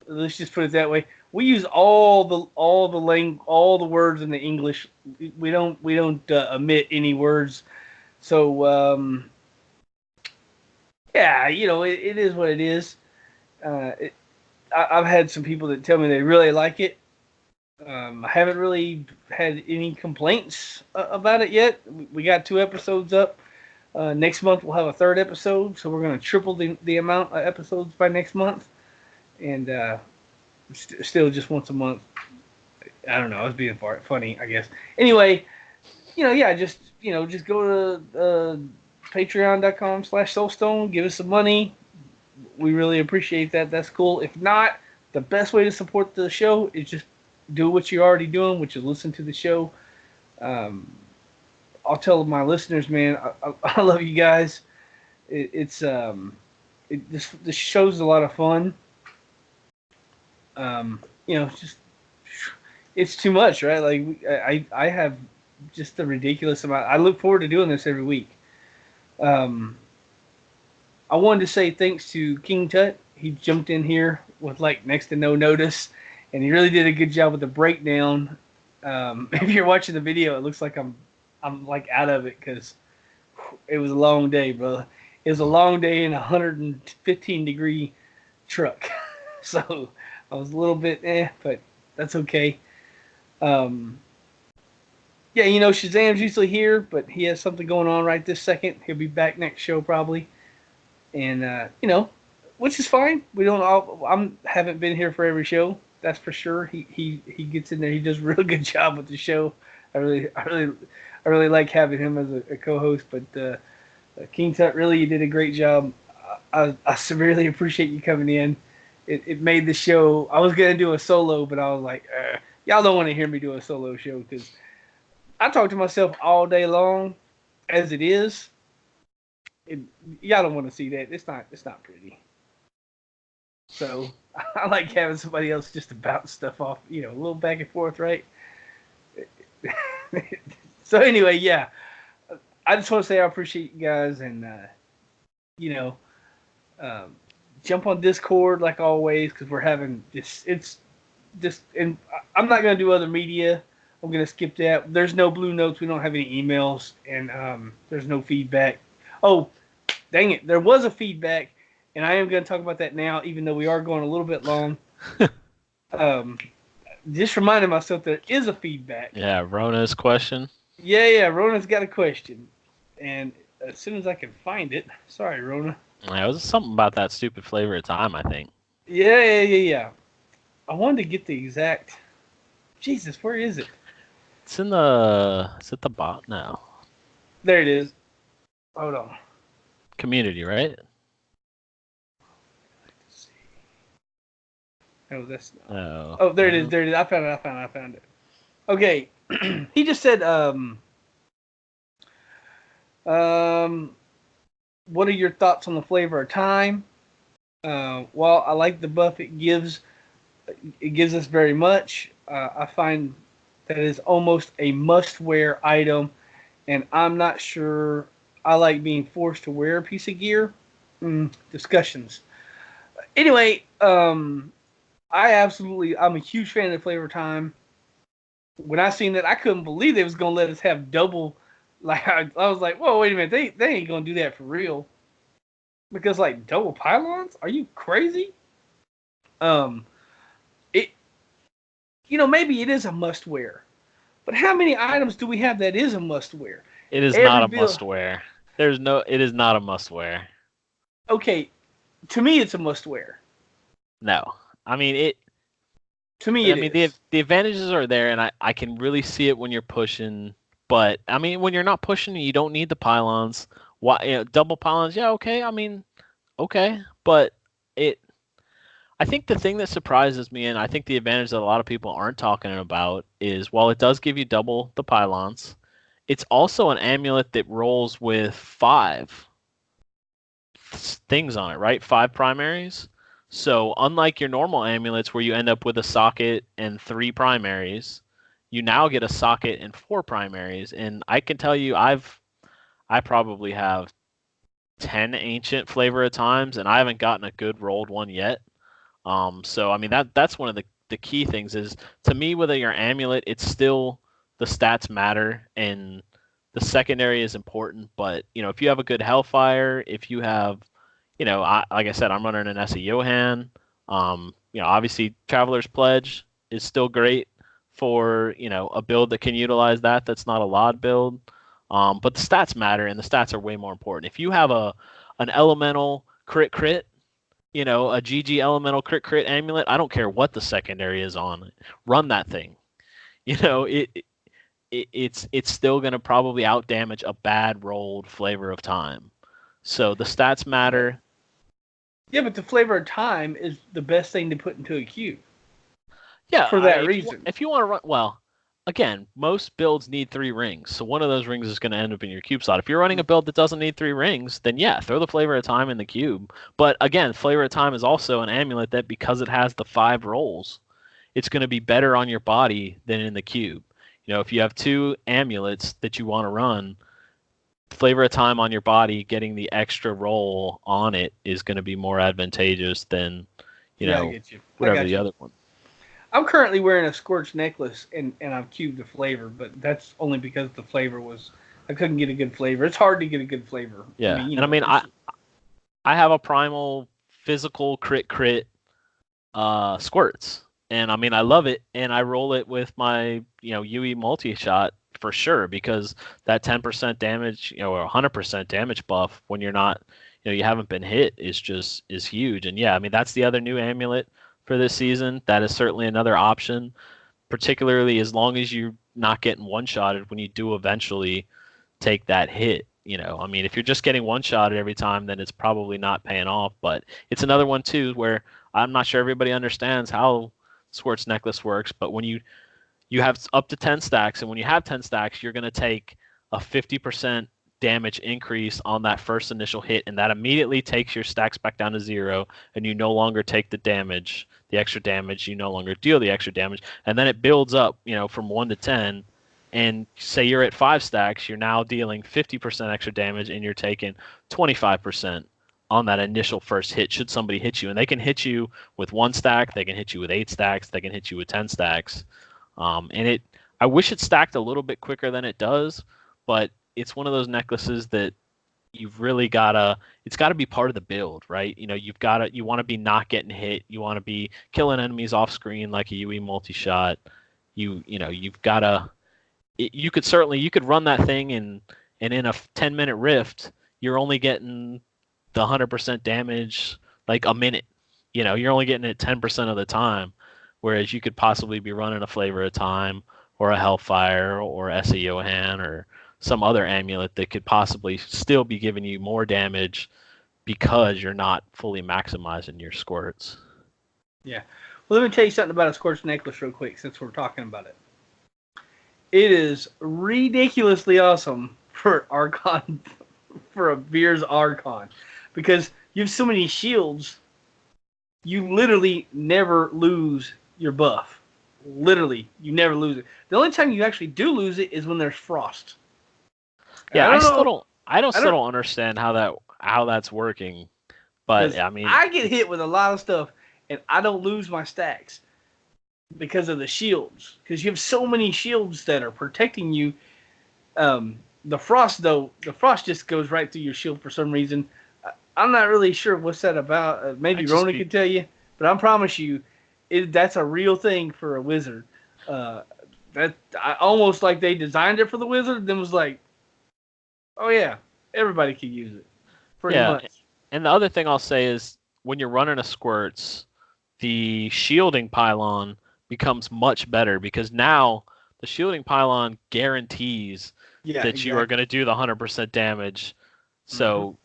Let's just put it that way. We use all the words in the English. We don't omit any words. So yeah, it is what it is. Uh, it, I've had some people that tell me they really like it. I haven't really had any complaints about it yet. We got 2 episodes up. Next month we'll have a third episode, so we're going to triple the amount of episodes by next month. And still just once a month. I don't know. I was being funny, I guess. Anyway, yeah, just go to patreon.com/soulstone. Give us some money. We really appreciate that. That's cool. If not, the best way to support the show is just do what you're already doing, which is listen to the show. I'll tell my listeners, man, I love you guys. This show's a lot of fun. Just it's too much, right? Like I have just a ridiculous amount. I look forward to doing this every week. I wanted to say thanks to King Tut. He jumped in here with like next to no notice, and he really did a good job with the breakdown. If you're watching the video, it looks like I'm like out of it because it was a long day, brother. It was a long day in a 115-degree truck, so I was a little bit but that's okay. Um, yeah, Shazam's usually here, but he has something going on right this second. He'll be back next show probably. And which is fine. We don't all. Haven't been here for every show. That's for sure. He gets in there. He does a really good job with the show. I really like having him as a co-host. But King Tut, really, you did a great job. I severely appreciate you coming in. It made the show. I was gonna do a solo, but I was like, y'all don't want to hear me do a solo show because I talk to myself all day long, as it is. It, y'all don't want to see that. It's not pretty. So I like having somebody else just to bounce stuff off, a little back and forth, right? So anyway, yeah, I just want to say I appreciate you guys, and you know, um, jump on Discord like always because we're having this. It's just, and I'm not gonna do other media. I'm gonna skip that. There's no blue notes. We don't have any emails, and there's no feedback. Oh, dang it! There was a feedback, and I am gonna talk about that now, even though we are going a little bit long. um, just reminding myself there is a feedback. Yeah, Rona's question. Yeah. Rona's got a question, and as soon as I can find it, sorry, Rona. Yeah, it was something about that stupid flavor of time, I think. Yeah. I wanted to get the exact. Jesus, where is it? It's in the. It's at the bot now. There it is. Hold on. Community, right? Oh, that's. Oh. Oh, there it is. There it is. I found it. Okay. He just said, what are your thoughts on the flavor of time? While I like the buff it gives us very much. I find that is almost a must-wear item, and I'm not sure I like being forced to wear a piece of gear. Discussions. Anyway, I'm a huge fan of the flavor of time. When I seen that, I couldn't believe they was gonna let us have double. Like I was like, whoa, wait a minute, they ain't gonna do that for real. Because like double pylons, are you crazy? It maybe it is a must wear, but how many items do we have that is a must wear? It is Every not a bill. must wear. There's no. It is not a must wear. Okay, to me it's a must wear. No, I mean it. To me I it mean is. the advantages are there, and I can really see it when you're pushing. But I mean, when you're not pushing, you don't need the pylons. Why? Double pylons? Yeah, okay. I mean, okay, but it. I think the thing that surprises me, and I think the advantage that a lot of people aren't talking about, is while it does give you double the pylons, it's also an amulet that rolls with 5 things on it, right? 5 primaries. So unlike your normal amulets where you end up with a socket and 3 primaries, you now get a socket and 4 primaries. And I can tell you, I probably have 10 ancient flavor of times, and I haven't gotten a good rolled one yet. So I mean that's one of the key things is, to me, whether your amulet, it's still, the stats matter, and the secondary is important. But if you have a good Hellfire, if you have, like I said, I'm running an Essa Johan. Obviously Traveler's Pledge is still great for a build that can utilize that. That's not a lot build. But the stats matter, and the stats are way more important. If you have an elemental crit, a GG elemental crit amulet, I don't care what the secondary is on it. Run that thing. It's still going to probably out damage a bad rolled flavor of time. So the stats matter. Yeah, but the flavor of time is the best thing to put into a cube. Yeah, For that reason. If you want to run, well, again, most builds need 3 rings, so one of those rings is going to end up in your cube slot. If you're running a build that doesn't need 3 rings, then yeah, throw the flavor of time in the cube. But again, flavor of time is also an amulet that, because it has the 5 rolls, it's going to be better on your body than in the cube. If you have 2 amulets that you want to run, flavor of time on your body, getting the extra roll on it is going to be more advantageous than, I get you. whatever the other one. I'm currently wearing a scorched necklace, and I've cubed the flavor, but that's only because the flavor was, I couldn't get a good flavor. It's hard to get a good flavor. Yeah, I have a primal physical crit squirts, and I mean I love it, and I roll it with my UE multi shot for sure, because that 10% damage or 100% damage buff when you're not you haven't been hit is huge. And yeah, I mean that's the other new amulet for this season. That is certainly another option, particularly as long as you're not getting one-shotted when you do eventually take that hit. I mean, if you're just getting one-shotted every time, then it's probably not paying off. But it's another one too where I'm not sure everybody understands how Squirt's necklace works. But when you have up to 10 stacks, and when you have 10 stacks, you're going to take a 50% damage increase on that first initial hit, and that immediately takes your stacks back down to 0, and you no longer take the extra damage, you no longer deal the extra damage, and then it builds up, from 1 to 10, and say you're at 5 stacks, you're now dealing 50% extra damage, and you're taking 25% on that initial first hit should somebody hit you. And they can hit you with 1 stack, they can hit you with 8 stacks, they can hit you with 10 stacks. I wish it stacked a little bit quicker than it does, but it's one of those necklaces that you've really gotta. It's got to be part of the build, right? You want to be not getting hit. You want to be killing enemies off screen like a UE multi-shot. You've gotta. You could run that thing and in a 10-minute rift, you're only getting the 100% damage like a minute. You're only getting it 10% of the time. Whereas you could possibly be running a Flavor of Time or a Hellfire or Essa Johann or some other amulet that could possibly still be giving you more damage because you're not fully maximizing your squirts. Yeah. Well, let me tell you something about a Squirt's necklace real quick since we're talking about it. It is ridiculously awesome for Archon, for a Veer's Archon, because you have so many shields, you literally never lose your buff. Literally, you never lose it. The only time you actually do lose it is when there's frost. Yeah, I still don't understand how that's working. But I mean, I get hit with a lot of stuff and I don't lose my stacks because of the shields. Because you have so many shields that are protecting you. The frost just goes right through your shield for some reason. I'm not really sure what's that about. Maybe Rona can tell you, but I promise you, that's a real thing for a wizard. That I almost like they designed it for the wizard, then was like, oh yeah, everybody can use it, pretty much. And the other thing I'll say is when you're running a squirts, the shielding pylon becomes much better because now the shielding pylon guarantees that you are going to do the 100% damage. So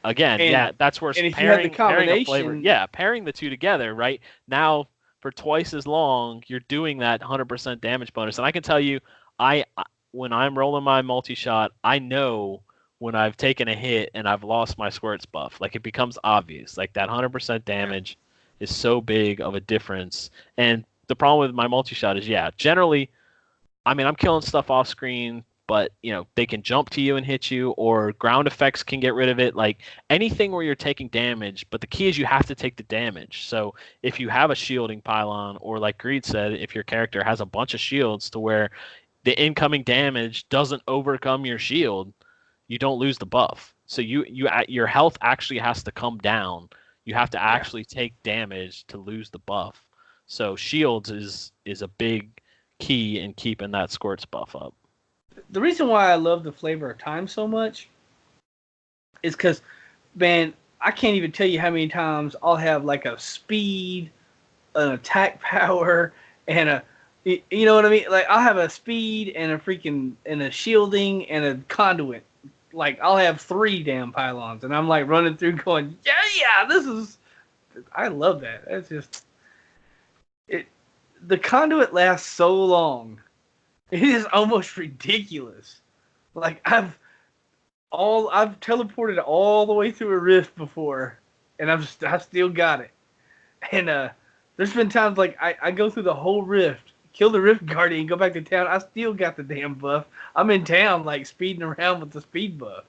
again, that's where pairing a flavor. Yeah, pairing the two together, right? Now for twice as long, you're doing that 100% damage bonus. And I can tell you, when I'm rolling my multi-shot, I know when I've taken a hit and I've lost my squirts buff. Like it becomes obvious. Like that 100% damage is so big of a difference. And the problem with my multi-shot is, generally, I mean, I'm killing stuff off screen, but they can jump to you and hit you, or ground effects can get rid of it. Like anything where you're taking damage, but the key is you have to take the damage. So if you have a shielding pylon, or like Greed said, if your character has a bunch of shields to where the incoming damage doesn't overcome your shield, you don't lose the buff. So your health actually has to come down. You have to actually take damage to lose the buff. So shields is a big key in keeping that squirts buff up. The reason why I love the Flavor of Time so much is because, man, I can't even tell you how many times I'll have like a speed, an attack power, and you know what I mean? Like I'll have a speed and a shielding and a conduit. Like I'll have 3 damn pylons, and I'm like running through going, I love that. That's just it. The conduit lasts so long. It is almost ridiculous. Like I've teleported all the way through a rift before, and I still got it. And there's been times like I go through the whole rift, kill the rift guardian, go back to town. I still got the damn buff. I'm in town like speeding around with the speed buff.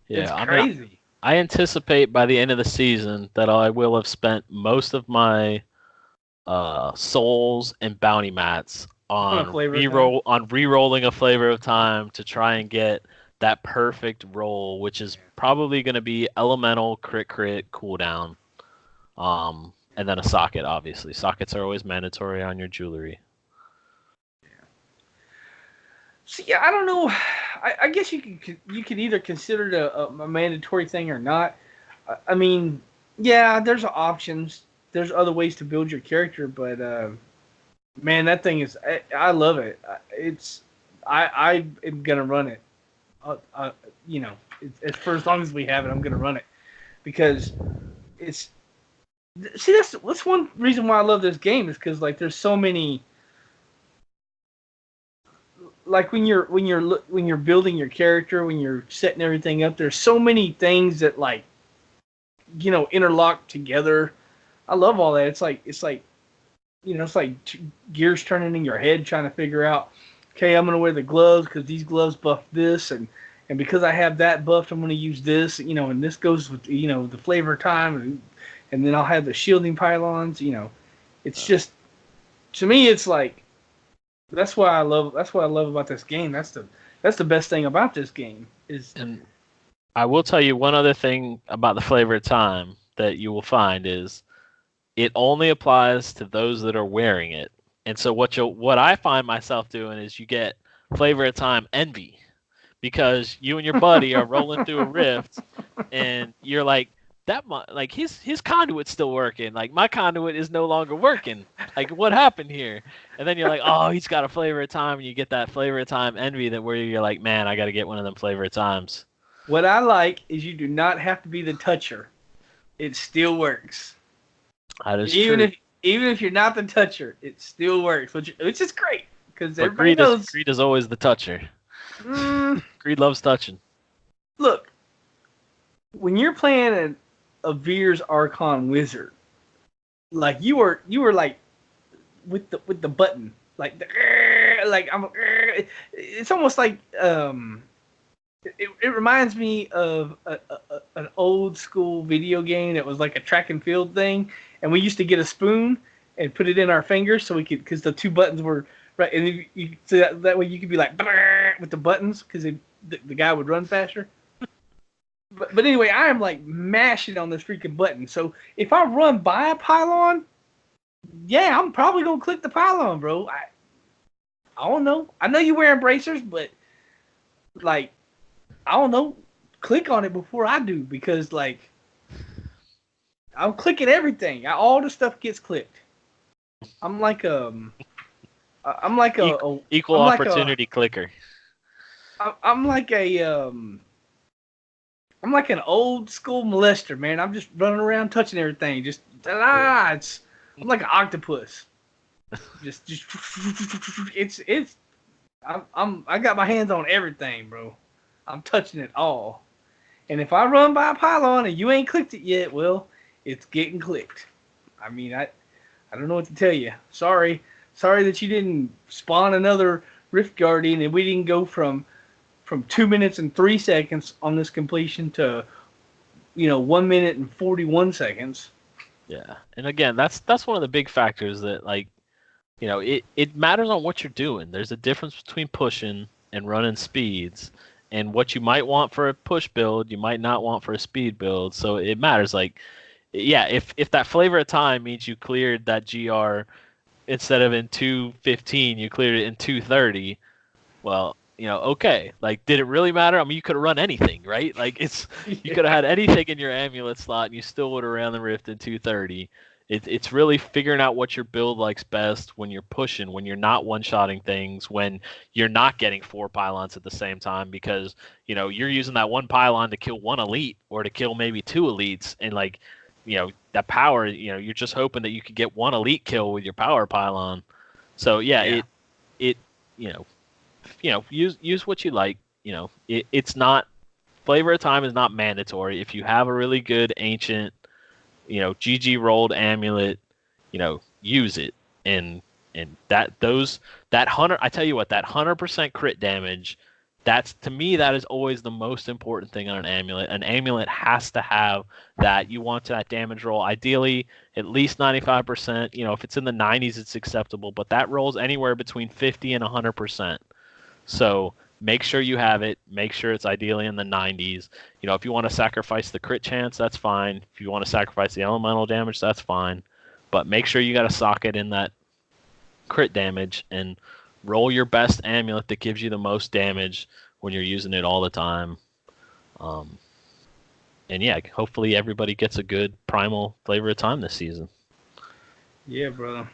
Yeah, it's crazy. I anticipate by the end of the season that I will have spent most of my souls and bounty mats on re-rolling a Flavor of Time to try and get that perfect roll, which is probably going to be elemental crit cooldown, and then a socket. Obviously, sockets are always mandatory on your jewelry. So I don't know. I guess you could either consider it a mandatory thing or not. I mean, yeah, there's options. There's other ways to build your character, but man, that thing is. I love it. It's. I am gonna run it. You know, it's for as long as we have it, I'm gonna run it because it's. See, that's one reason why I love this game is because like there's so many. Like when you're building your character, when you're setting everything up, there's so many things that like interlock together. I love all that. It's like it's like gears turning in your head trying to figure out, okay, I'm gonna wear the gloves because these gloves buff this, and because I have that buffed, I'm gonna use this, and this goes with the flavor time, and then I'll have the shielding pylons. It's just to me, it's like that's what I love about this game. That's the best thing about this game is. And I will tell you one other thing about the flavor of time that you will find is it only applies to those that are wearing it. And so what I find myself doing is you get flavor of time envy because you and your buddy are rolling through a rift and you're like like his conduit's still working. Like my conduit is no longer working. Like what happened here? And then you're like, oh, he's got a flavor of time, and you get that flavor of time envy that where you're like, man, I got to get one of them flavor of times. What I like is you do not have to be the toucher. It still works. That is Even true. if you're not the toucher, it still works, which is great because But everybody knows. Greed is always the toucher. Mm, Greed loves touching. look, when you're playing a Veer's Archon Wizard, like you were like with the button, like like it's almost like it reminds me of an old school video game that was like a track and field thing, and we used to get a spoon and put it in our fingers so we could, because the two buttons were right, and so that way you could be like with the buttons because the guy would run faster. But anyway, I am like mashing on this freaking button. So if I run by a pylon, yeah, I'm probably gonna click the pylon, bro. I don't know. I know you're wearing bracers, but like I don't know. Click on it before I do because like I'm clicking everything. All the stuff gets clicked. I'm like I'm like Equal I'm like opportunity clicker. I'm like I'm like an old school molester, man. I'm just running around touching everything. Just I'm like an octopus. Just it's I got my hands on everything, bro. I'm touching it all. And if I run by a pylon and you ain't clicked it yet, well, it's getting clicked. I mean, I don't know what to tell you. Sorry that you didn't spawn another Rift Guardian and we didn't go from 2 minutes and 3 seconds on this completion to 1 minute and 41 seconds. Yeah, and again, that's one of the big factors that like, it matters on what you're doing. There's a difference between pushing and running speeds, and what you might want for a push build, you might not want for a speed build. So it matters. Like, yeah, if that flavor of time means you cleared that GR instead of in 2:15, you cleared it in 2:30. Well, okay. Like, did it really matter? I mean, you could have run anything, right? Like, you could have had anything in your amulet slot, and you still would have ran the rift in 2:30. It's really figuring out what your build likes best when you're pushing, when you're not one-shotting things, when you're not getting 4 pylons at the same time because, you're using that one pylon to kill one elite or to kill maybe 2 elites, and like, that power, you're just hoping that you could get one elite kill with your power pylon. So yeah. it you know use what you like. It's not, flavor of time is not mandatory. If you have a really good ancient, GG rolled amulet, use it. And that 100, I tell you what, that 100% crit damage, that's, to me, that is always the most important thing on an amulet. An amulet has to have that. You want that damage roll, ideally at least 95%. If it's in the 90s, it's acceptable, but that rolls anywhere between 50 and 100%. So make sure you have it. Make sure it's ideally in the 90s. If you want to sacrifice the crit chance, that's fine. If you want to sacrifice the elemental damage, that's fine. But make sure you got a socket in that crit damage and roll your best amulet that gives you the most damage when you're using it all the time. yeah, hopefully everybody gets a good primal flavor of time this season. Yeah, brother.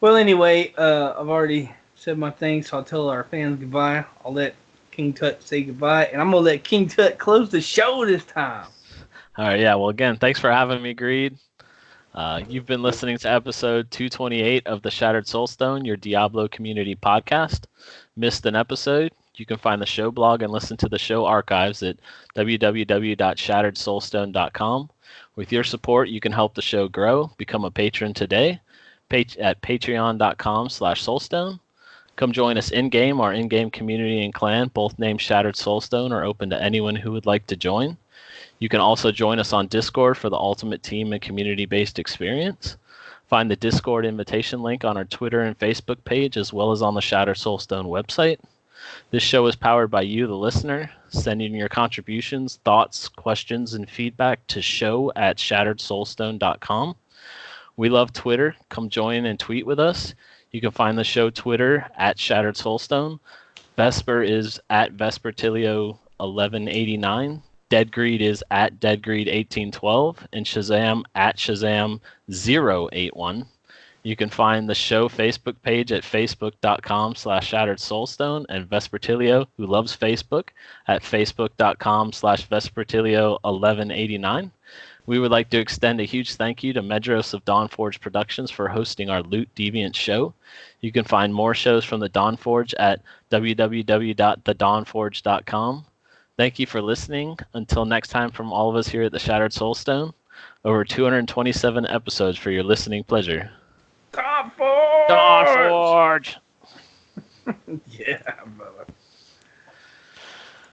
Well, anyway, I've already said my thing, so I'll tell our fans goodbye. I'll let King Tut say goodbye, and I'm gonna let King Tut close the show this time. All right, yeah. Well, again, thanks for having me, Greed. You've been listening to episode 228 of the Shattered Soulstone, your Diablo community podcast. Missed an episode? You can find the show blog and listen to the show archives at www.shatteredsoulstone.com. With your support, you can help the show grow. Become a patron today at patreon.com/soulstone. Come join us in-game. Our in-game community and clan, both named Shattered Soulstone, are open to anyone who would like to join. You can also join us on Discord for the ultimate team and community-based experience. Find the Discord invitation link on our Twitter and Facebook page, as well as on the Shattered Soulstone website. This show is powered by you, the listener. Send in your contributions, thoughts, questions, and feedback to show@shatteredsoulstone.com. We love Twitter. Come join and tweet with us. You can find the show Twitter at Shattered Soulstone. Vesper is at Vespertilio1189. Deadgreed is at Deadgreed1812. And Shazam at Shazam081. You can find the show Facebook page at facebook.com/shatteredsoulstone and Vespertilio, who loves Facebook, at facebook.com/Vespertilio1189. We would like to extend a huge thank you to Medros of Dawnforge Productions for hosting our Loot Deviant show. You can find more shows from the Dawnforge at www.thedawnforge.com. Thank you for listening. Until next time, from all of us here at the Shattered Soulstone, over 227 episodes for your listening pleasure. Top Forge! Dawnforge! Yeah, brother.